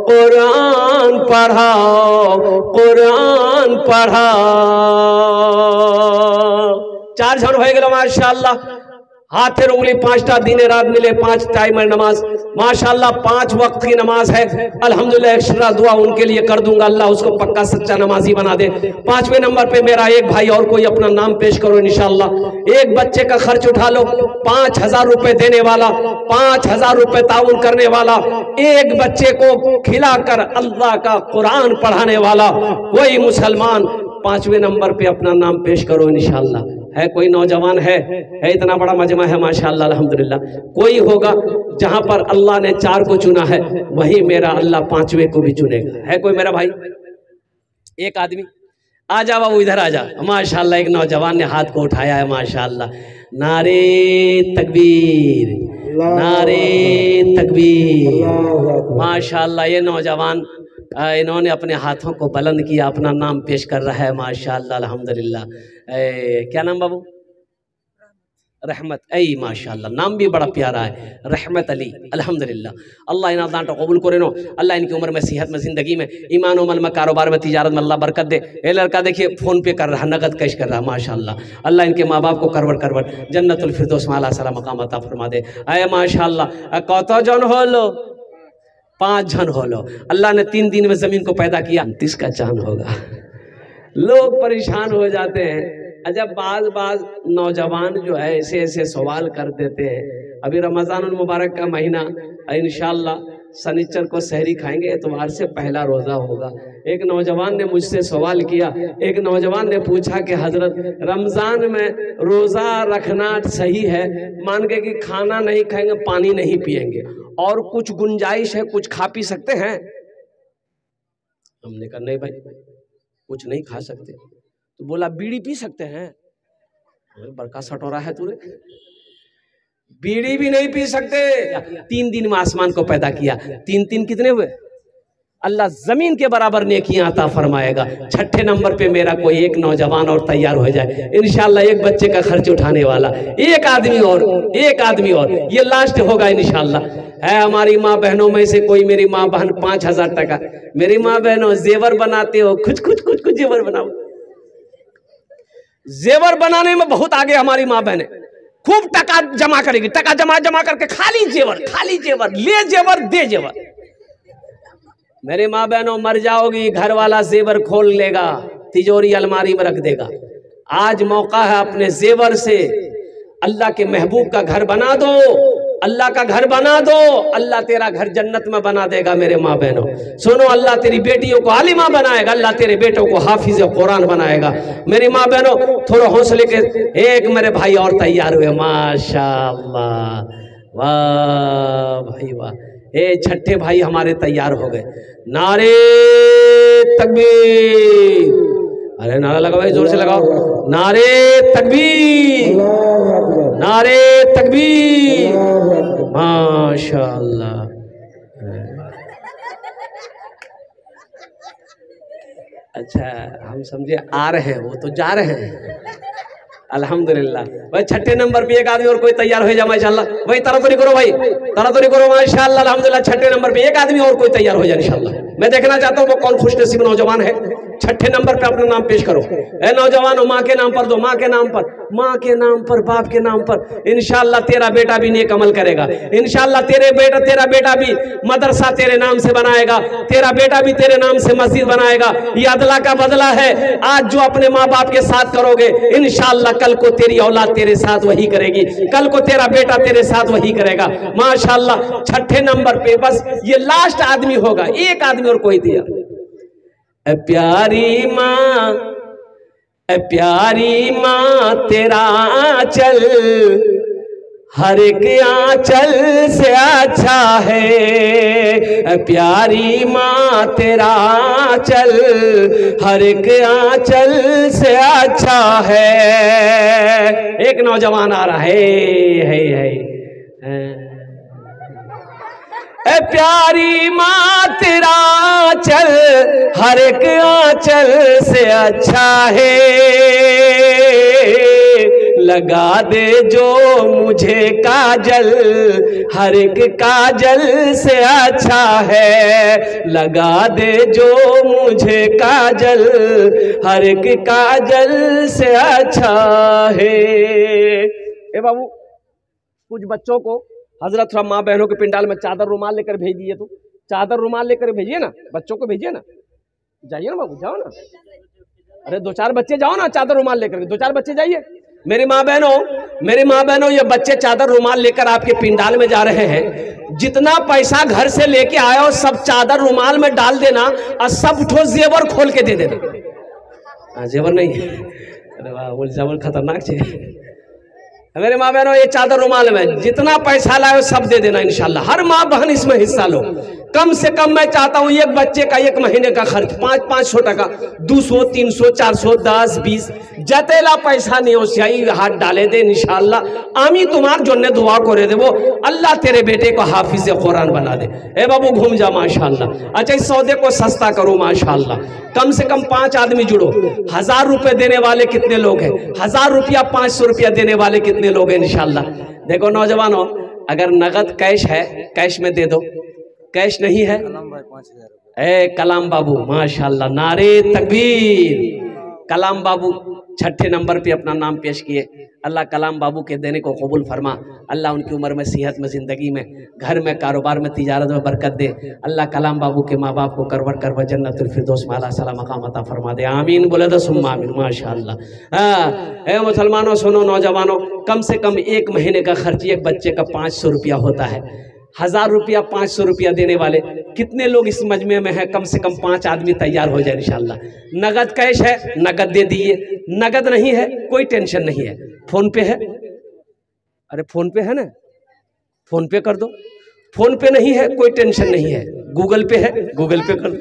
कुरान पढ़ाओ। 4 जन हो गए माशाअल्लाह। हाथे उंगली 5टा दिने रात मिले, 5 टाइम नमाज, माशाल्लाह 5 वक्त की नमाज है। अल्हम्दुलिल्लाह एक्स्ट्रा दुआ उनके लिए कर दूंगा, अल्लाह उसको पक्का सच्चा नमाजी बना दे। 5वें नंबर पे मेरा एक भाई, और कोई अपना नाम पेश करो इंशाल्लाह। एक बच्चे का खर्च उठा लो, 5000 रुपए देने वाला, 5000 रुपए ताउन करने वाला, एक बच्चे को खिलाकर अल्लाह का कुरान पढ़ाने वाला कोई मुसलमान 5वें नंबर पे अपना नाम पेश करो इंशाल्लाह। है कोई नौजवान है इतना बड़ा मजमा है माशाअल्लाह अल्हम्दुलिल्लाह। कोई होगा जहां पर अल्लाह ने 4 को चुना है, वही मेरा अल्लाह 5वें को भी चुनेगा। है कोई मेरा भाई? एक आदमी आ जा बाबू, इधर आ जा। माशाअल्लाह एक नौजवान ने हाथ को उठाया है माशाअल्लाह। नारे तकबीर, नारे तकबीर। माशाअल्लाह ये नौजवान इन्होंने अपने हाथों को बुलंद किया, अपना नाम पेश कर रहा है माशाअल्लाह अल्हम्दुलिल्लाह। क्या नाम बाबू? रहमत। ऐ माशाअल्लाह, नाम भी बड़ा प्यारा है, रहमत अली। अल्हम्दुलिल्लाह, अल्लाह इना दांटो कबूल करे नो। अल्लाह इनकी उम्र में, सेहत में, ज़िंदगी में, ईमान उमल में, कारोबार में, तिजारत में अल्लाह बरकत दे। ये लड़का देखिए फ़ोन पे कर रहा, नगद कैश कर रहा माशाअल्लाह। अल्लाह इनके माँ बाप को करवट करवट जन्नतुल फिरदौस में आला सलाम मकाम अता फरमा दे। आए माशाअल्लाह। कत जन होलो? 5 जन होलो। अल्लाह ने 3 दिन में ज़मीन को पैदा किया, 30 का चांद होगा। लोग परेशान हो जाते हैं। अच्छा, बाज नौजवान जो है ऐसे ऐसे सवाल कर देते हैं। अभी रमज़ानुल मुबारक का महीना, इंशाअल्लाह शनिचर को सहरी खाएंगे, एतवार से पहला रोज़ा होगा। एक नौजवान ने मुझसे सवाल किया, एक नौजवान ने पूछा कि हजरत रमज़ान में रोज़ा रखना सही है? मान के कि खाना नहीं खाएंगे, पानी नहीं पिएंगे, और कुछ गुंजाइश है, कुछ खा पी सकते हैं? हमने कहा नहीं भाई, कुछ नहीं खा सकते। तो बोला बीड़ी पी सकते हैं? बड़का सटोरा है तूने, बीड़ी भी नहीं पी सकते। 3 दिन में आसमान को पैदा किया, 3 कितने हुए? अल्लाह जमीन के बराबर नेकियां अता फरमाएगा। 6ठे नंबर पे मेरा कोई एक नौजवान और तैयार हो जाए इंशाअल्लाह, एक बच्चे का खर्च उठाने वाला, एक आदमी और, ये लास्ट होगा इंशाअल्लाह। है हमारी माँ बहनों में से कोई, मेरी माँ बहन 5000 टका, मेरी माँ बहनों जेवर बनाते हो, कुछ जेवर बनाओ। जेवर बनाने में बहुत आगे हमारी माँ बहने, खूब टका जमा करेगी, टका जमा करके खाली जेवर, ले जेवर दे जेवर। मेरे माँ बहनों मर जाओगी, घर वाला जेवर खोल लेगा, तिजोरी अलमारी में रख देगा। आज मौका है, अपने जेवर से अल्लाह के महबूब का घर बना दो, अल्लाह का घर बना दो, अल्लाह तेरा घर जन्नत में बना देगा। मेरे माँ बहनों सुनो, अल्लाह तेरी बेटियों को आलिमा बनाएगा, अल्लाह तेरे बेटों को हाफिज कुरान बनाएगा। मेरी माँ बहनों थोड़ा हौसले के, एक मेरे भाई और तैयार हुए माशाअल्लाह, वाह भाई वाह। 6ठे भाई हमारे तैयार हो गए। नारे तकबीर, अरे नारा लगाओ भाई, जोर से लगाओ। नारे तकबीर, नारे तकबीर, माशाअल्लाह। अच्छा, हम समझे आ रहे हैं, वो तो जा रहे हैं अल्हम्दुलिल्लाह। भाई 6ठे नंबर पे एक आदमी और कोई तैयार हो जाए माशाअल्लाह। भाई तरातरी करो भाई, तरातरी करो माशाअल्लाह अल्हम्दुलिल्लाह। 6ठे नंबर पे एक आदमी और कोई तैयार हो जाए इंशाअल्लाह। मैं देखना चाहता हूँ वो कौन खुशनसीब नौजवान है। 6ठे नंबर पे अपना नाम पेश करो। ए नौजवानों, माँ के नाम पर दो, माँ के नाम पर, माँ के नाम पर, बाप के नाम पर। इंशाअल्लाह तेरा बेटा भी नेक अमल करेगा। इंशाअल्लाह तेरा बेटा भी मदरसा तेरे नाम से बनाएगा, तेरा बेटा भी तेरे नाम से मस्जिद बनाएगा। ये अदला का बदला है। आज जो अपने माँ बाप के साथ करोगे, इंशाअल्लाह कल को तेरी औलाद तेरे साथ वही करेगी, कल को तेरा बेटा तेरे साथ वही करेगा माशाअल्लाह। 6ठे नंबर पे बस ये लास्ट आदमी होगा, एक आदमी और कोई दिया। प्यारी माँ तेरा आंचल हर एक आंचल से अच्छा है। प्यारी माँ तेरा आंचल हर एक आंचल से अच्छा है। एक नौजवान आ रहा है। प्यारी माँ तेरा आंचल हर एक आंचल से अच्छा है। लगा दे जो मुझे काजल हर एक काजल से अच्छा है। लगा दे जो मुझे काजल हर एक काजल से अच्छा है। ए बाबू कुछ बच्चों को हजरत थोड़ा माँ बहनों के पिंडाल में चादर रुमाल लेकर भेज दिए, तो चादर रुमाल लेकर भेजिए ना, बच्चों को भेजिए ना, जाइए ना बाबू, जाओ ना, अरे 2-4 बच्चे जाओ ना चादर रुमाल लेकर, 2-4 बच्चे जाइए। मेरी माँ बहनों, ये बच्चे चादर रुमाल लेकर आपके पिंडाल में जा रहे हैं। जितना पैसा घर से लेके आया हो सब चादर रुमाल में डाल देना और सब ठो जेवर खोल के दे देना। जेवर नहीं, अरे वाह, वो जेवर खतरनाक चीज। मेरे माँ बहनों, ये चादर रुमाल में जितना पैसा लाए सब दे देना इंशाल्लाह। हर माँ बहन इसमें हिस्सा लो। कम से कम मैं चाहता हूँ एक बच्चे का 1 महीने का खर्च 500 टका, 200, 300, 400, 10, 20 जतेला पैसा नहीं हो सही हाथ डाले दे इंशाल्लाह। आमी तुम्हार जो ने दुआ करे दे वो अल्लाह तेरे बेटे को हाफिज कुरान बना दे। ए बाबू घूम जा माशाल्लाह। अच्छा, इस सौदे को सस्ता करो माशाल्लाह। कम से कम 5 आदमी जुड़ो। 1000 रुपए देने वाले कितने लोग हैं? 1000 रुपया 500 रुपया देने वाले कितने लोग हैं इंशाल्लाह। देखो नौजवानों, अगर नगद कैश है कैश में दे दो, कैश नहीं है ए कलाम बाबू माशाल्लाह, नारे तकबीर। कलाम बाबू 6ठे नंबर पे अपना नाम पेश किए। अल्लाह कलाम बाबू के देने को कबूल फरमा। अल्लाह उनकी उम्र में, सेहत में, ज़िंदगी में, घर में, कारोबार में, तिजारत में बरकत दे। अल्लाह कलाम बाबू के माँ बाप को करवर करवर जन्नतुल फिरदौस में आला सला मकाम अता फरमा दे। आमीन बोले तो सुम्मा आमीन माशाल्लाह। हाँ मुसलमानों सुनो, नौजवानों, कम से कम 1 महीने का खर्च एक बच्चे का 500 रुपया होता है। 1000 रुपया 500 रुपया देने वाले कितने लोग इस मजमे में हैं? कम से कम 5 आदमी तैयार हो जाए इंशाल्लाह। नगद कैश है नगद दे दिए, नगद नहीं है कोई टेंशन नहीं है। फोन पे है, अरे फोन पे है ना, फोन पे कर दो। फोन पे नहीं है कोई टेंशन नहीं है, गूगल पे है गूगल पे कर दो।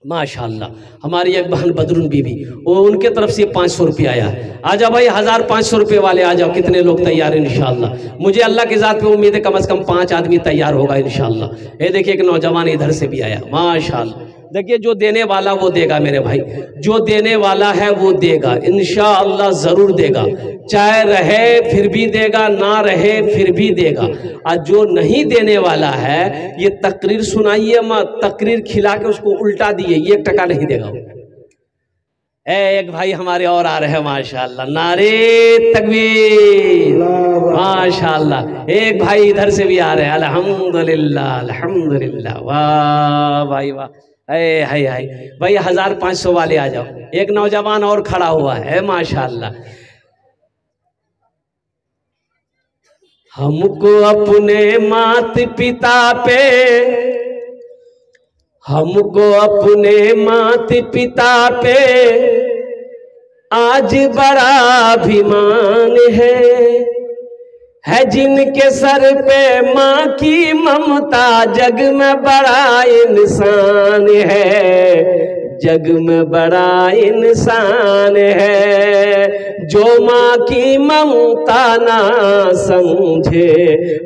माशाल्लाह, हमारी एक बहन बदरुन बीबी, वो उनके तरफ से 500 रुपये आया है। आ जाओ भाई 1500 रुपये वाले आ जाओ। कितने लोग तैयार हैं इंशाल्लाह? मुझे अल्लाह की ज़ात पे उम्मीद है कम से कम 5 आदमी तैयार होगा इंशाल्लाह। ये देखिए एक नौजवान इधर से भी आया माशाल्लाह। देखिए जो देने वाला वो देगा मेरे भाई, जो देने वाला है वो देगा इंशाअल्लाह, ज़रूर देगा। चाहे रहे फिर भी देगा, ना रहे फिर भी देगा। और जो नहीं देने वाला है ये तकरीर सुनाइए मत, तकरीर खिला के उसको उल्टा दिए, 1 टका नहीं देगा। एक भाई हमारे और आ रहे हैं माशाल्लाह, नारे तकबीर माशाल्लाह। एक भाई इधर से भी आ रहे हैं, अल्हम्दुलिल्लाह अल्हम्दुलिल्लाह, वाह भाई वाह। हाय हाय भाई 1500 वाले आ जाओ। एक नौजवान और खड़ा हुआ है माशाल्लाह। हमको अपने मात पिता पे, हमको अपने मात पिता पे आज बड़ा अभिमान है जिनके सर पे माँ की ममता, जग में बड़ा इंसान है, जग में बड़ा इंसान है। जो माँ की ममता ना समझे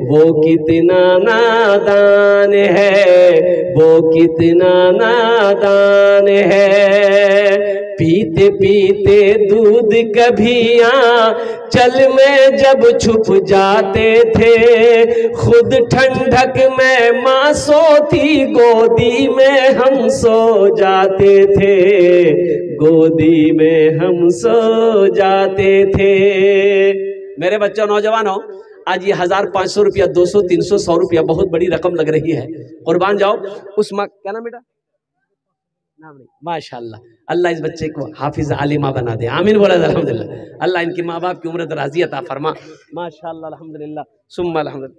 वो कितना नादान है, वो कितना नादान है। पीते पीते दूध कभिया चल में जब छुप जाते थे, खुद ठंडक में माँ सोती गोदी में हम सो जाते थे, गोदी में हम सो जाते थे। मेरे बच्चों नौजवानों, आज ये 1500 रुपया 200 300 100 रुपया बहुत बड़ी रकम लग रही है। कुर्बान जाओ उस माँ, क्या नाम बेटा? नाम नहीं, माशाल्लाह। अल्लाह इस बच्चे को हाफिज आलिमा बना दे। आमीन बोला अल्हम्दुलिल्लाह। अल्लाह इनकी माँ बाप की उम्र दराजी अता फरमा माशाल्लाह अल्हम्दुलिल्लाह सुम्मा अल्हम्दुलिल्लाह।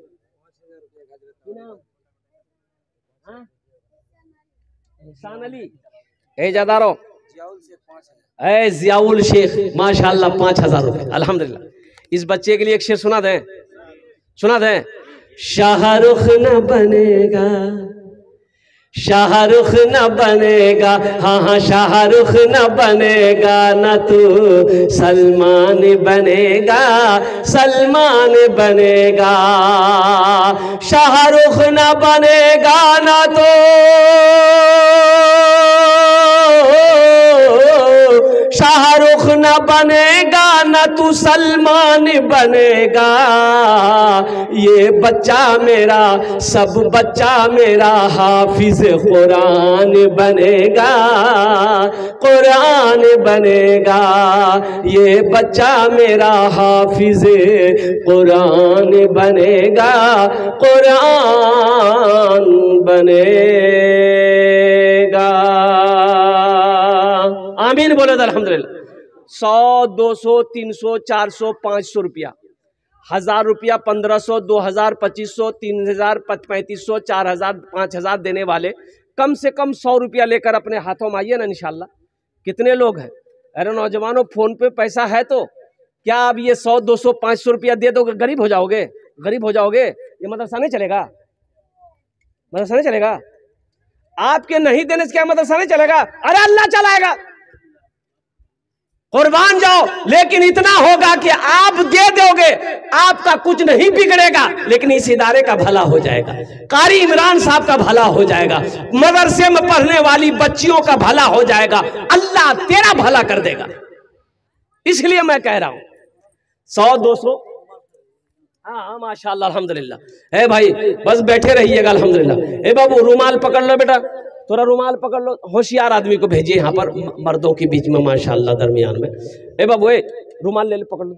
एहसान अली एजादारो ए जियाउल शेख माशाल्लाह 5000 रुपये अल्हम्दुलिल्लाह। इस बच्चे के लिए एक शेर सुना दें, सुना दें। शाहरुख न बनेगा, शाहरुख न बनेगा, हाँ हाँ शाहरुख न बनेगा, न तू सलमान बनेगा, सलमान बनेगा। शाहरुख न बनेगा न तो शाहरुख न बनेगा, न तू सलमान बनेगा, ये बच्चा मेरा सब बच्चा मेरा हाफिज कुरान बनेगा, कुरान बनेगा, ये बच्चा मेरा हाफिज कुरान बनेगा, कुरान बनेगा। आमीन बोले तो अल्हम्दुलिल्लाह। 100, 200, 300, 400, 500 रुपया, 1000 रुपया, 1500, 2000, 2500, 3000, 3500, 4000, 5000 देने वाले कम से कम 100 रुपया लेकर अपने हाथों में आइए ना इंशाल्लाह। कितने लोग हैं? अरे नौजवानों, फोन पे पैसा है तो क्या आप ये 100, 200, 500 रुपया दे दोगे? गरीब हो जाओगे, गरीब हो जाओगे। ये मदरसा नहीं चलेगा, मदरसा नहीं चलेगा। आपके नहीं देने से क्या मदरसा नहीं चलेगा? अरे अल्लाह चलाएगा, कुर्बान जाओ। लेकिन इतना होगा कि आप दे दोगे, आपका कुछ नहीं बिगड़ेगा, लेकिन इस इदारे का भला हो जाएगा, कारी इमरान साहब का भला हो जाएगा, मदरसे में पढ़ने वाली बच्चियों का भला हो जाएगा, अल्लाह तेरा भला कर देगा। इसलिए मैं कह रहा हूं 100, 200, हाँ माशाअल्लाह अल्हम्दुलिल्लाह। भाई बस बैठे रहिएगा अल्हम्दुलिल्लाह। बाबू रुमाल पकड़ लो बेटा, थोड़ा रुमाल पकड़ लो। होशियार आदमी को भेजिए यहाँ पर, मर्दों के बीच में माशाअल्लाह दरमियान में। बाबू रुमाल ले ले, पकड़ लो,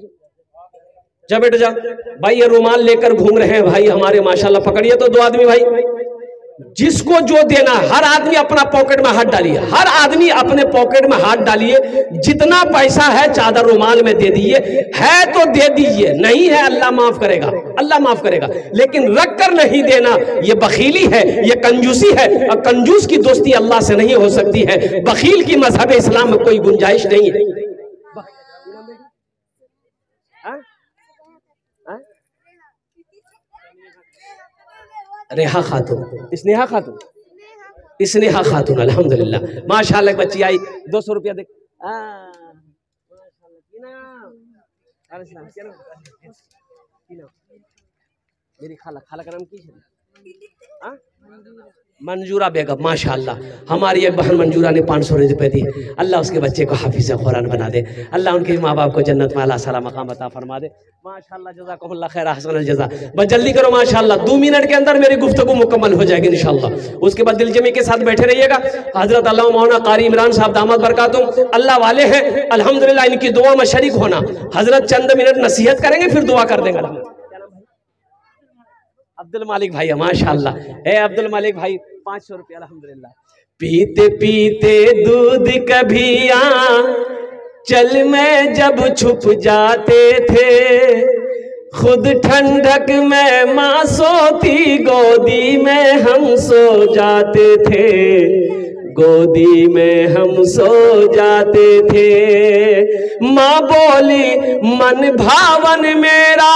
जा बेटा जा। भाई ये रुमाल लेकर घूम रहे हैं भाई हमारे, माशाअल्लाह। पकड़िए तो 2 आदमी भाई, जिसको जो देना, हर आदमी अपना पॉकेट में हाथ डालिए, हर आदमी अपने पॉकेट में हाथ डालिए। जितना पैसा है चादर रुमाल में दे दीजिए, है तो दे दीजिए, नहीं है अल्लाह माफ करेगा, अल्लाह माफ करेगा। लेकिन रख कर नहीं देना, ये बखीली है, ये कंजूसी है, और कंजूस की दोस्ती अल्लाह से नहीं हो सकती है। बखील की मजहब इस्लाम में कोई गुंजाइश नहीं है। रेहा खातून, स्नेहा खातून, स्नेहा खातून, अल्हम्दुलिल्लाह माशाअल्लाह। बच्ची आई, 200 रुपया दे। मेरी खाला, खाला का नाम की है? मंजूरा बेगम, माशाअल्लाह। हमारी एक बहन मंजूरा ने 500 रुपए दी। अल्लाह उसके बच्चे को हाफिज़ कुरान बना दे, अल्लाह उनके माँ बाप को जन्नत में अल्लाह सला मकाम अता फरमा दे। माशाअल्लाह, जज़ाकुमुल्लाह खैर, अहसनुल जज़ा। बस जल्दी करो माशाअल्लाह, 2 मिनट के अंदर मेरी गुफ्तगू मुकम्मल हो जाएगी इंशाअल्लाह। उसके बाद दिलजमी के साथ बैठे रहिएगा। हजरत अल्लामा मौलाना कारी इमरान साहब दामद बरकातुहू, अल्लाह वाले हैं अल्हम्दुलिल्लाह, इनकी दुआ में शरीक होना। हजरत चंद मिनट नसीहत करेंगे, फिर दुआ कर देंगे। अब्दुल मालिक भाई, माशाअल्लाह। अब्दुल मालिक भाई 500 रुपया, अल्हम्दुलिल्लाह। पीते पीते दूध कभी चल में जब छुप जाते थे, खुद ठंडक में माँ सोती, गोदी में हम सो जाते थे, गोदी में हम सो जाते थे। माँ बोली मन भावन मेरा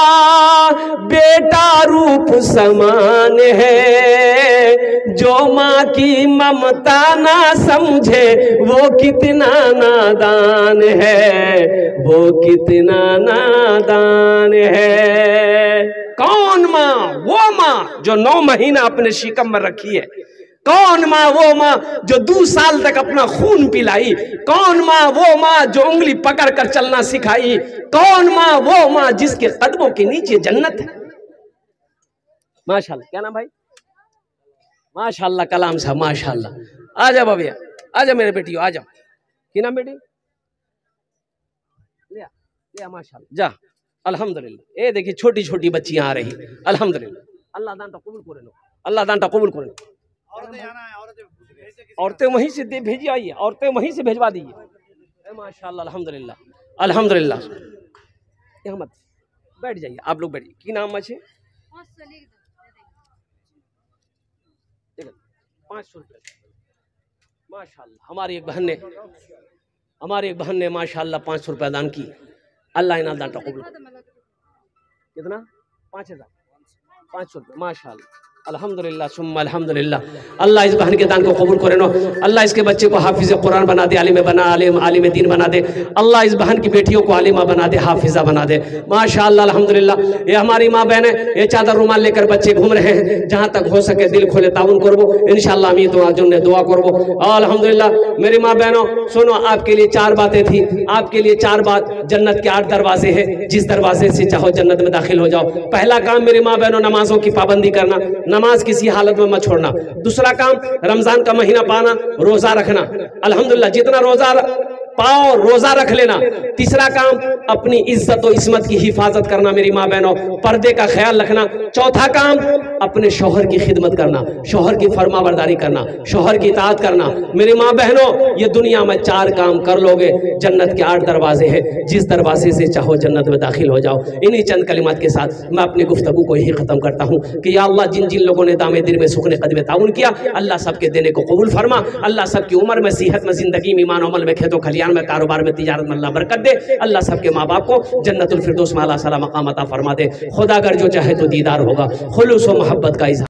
बेटा रूप समान है, जो माँ की ममता ना समझे वो कितना नादान है, वो कितना नादान है। कौन माँ? वो माँ जो 9 महीना अपने शिकम में रखी है। कौन माँ? वो माँ जो 2 साल तक अपना खून पिलाई। कौन माँ? वो माँ जो उंगली पकड़ कर चलना सिखाई। कौन माँ? वो माँ जिसके कदमों के नीचे जन्नत है। माशाल्लाह। क्या नाम भाई? माशाल्लाह, कलाम साहब, माशाल्लाह। आजा भैया, आजा मेरे बेटियों, आ जाओ। क्या नाम बेटी? लिया, माशाल्लाह, जा। अल्हम्दुलिल्लाह। ये देखिए छोटी छोटी बच्चियां आ रही, अल्हम्दुलिल्लाह। अल्लाह दान कबूल करे लो, अल्लाह दान कबूल करे लो। औरतें वहीं से भेजी, आइए, औरतें वहीं से भेजवा दीजिए। माशाल्लाह, अल्हम्दुलिल्लाह, अल्हम्दुलिल्लाह। यहाँ मत बैठ जाइए, आप लोग बैठिए। की नाम है? 500 रुपये, माशाल्लाह। हमारी एक बहन ने माशाल्लाह 500 रुपया दान की। अल्लाह इनाम दान कबूल। कितना? 5000, 500 रुपये, माशाल्लाह। अल्हम्दुलिल्लाह सुम्मा अल्हम्दुलिल्लाह। अल्लाह इस बहन के दान को कबूल करे नो। अल्लाह इसके बच्चे को हाफिज कुरान बना दे, आलिम दीन बना दे। अल्लाह इस बहन की बेटियों को आलिमा बना दे, हाफिजा बना दे। माशाअल्लाह अल्हम्दुलिल्लाह। ये हमारी माँ बहन है, ये चादर रुमाल लेकर बच्चे घूम रहे हैं। जहाँ तक हो सके दिल खोले ताउन करबो इंशाअल्लाह। আমি তোমার জন্য দোয়া করব। अल्हम्दुलिल्लाह मेरी माँ बहनों सुनो, आपके लिए 4 बातें थी। आपके लिए 4 बात, जन्नत के 8 दरवाजे हैं, जिस दरवाजे से चाहो जन्नत में दाखिल हो जाओ। पहला काम मेरी माँ बहनों, नमाजों की पाबंदी करना, नमाज किसी हालत में मत छोड़ना। दूसरा काम, रमजान का महीना पाना, रोजा रखना। अल्हम्दुलिल्लाह जितना रोजा पाओ रोजा रख लेना। तीसरा काम, अपनी इज्जत और इस्मत की हिफाजत करना मेरी माँ बहनों, पर्दे का ख्याल रखना। चौथा काम, अपने शौहर की खिदमत करना, शौहर की फरमाबरदारी करना, शौहर की इताअत करना। मेरी माँ बहनों ये दुनिया में 4 काम कर लोगे, जन्नत के 8 दरवाजे हैं, जिस दरवाजे से चाहो जन्नत में दाखिल हो जाओ। इन्हीं चंद कलिमात के साथ मैं अपनी गुफ्तगू को यही ख़त्म करता हूँ कि या अल्लाह जिन जिन लोगों ने दामे दिल में सुखने कदम ताउन किया, अल्लाह सबके देने को कबूल फरमा। अल्लाह सबकी उम्र में, सेहत में, जिंदगी में, ईमान अमल में, खेतों खलियान में, कारोबार में, तिजारत में अल्लाह बरकत दे। अल्लाह सबके माँ बाप को जन्नतुल फिरदौस में आला सला मकाम अता फरमा दे। खुदा अगर जो चाहे तो दीदार होगा। खुलूस व मोहब्बत का इज़हार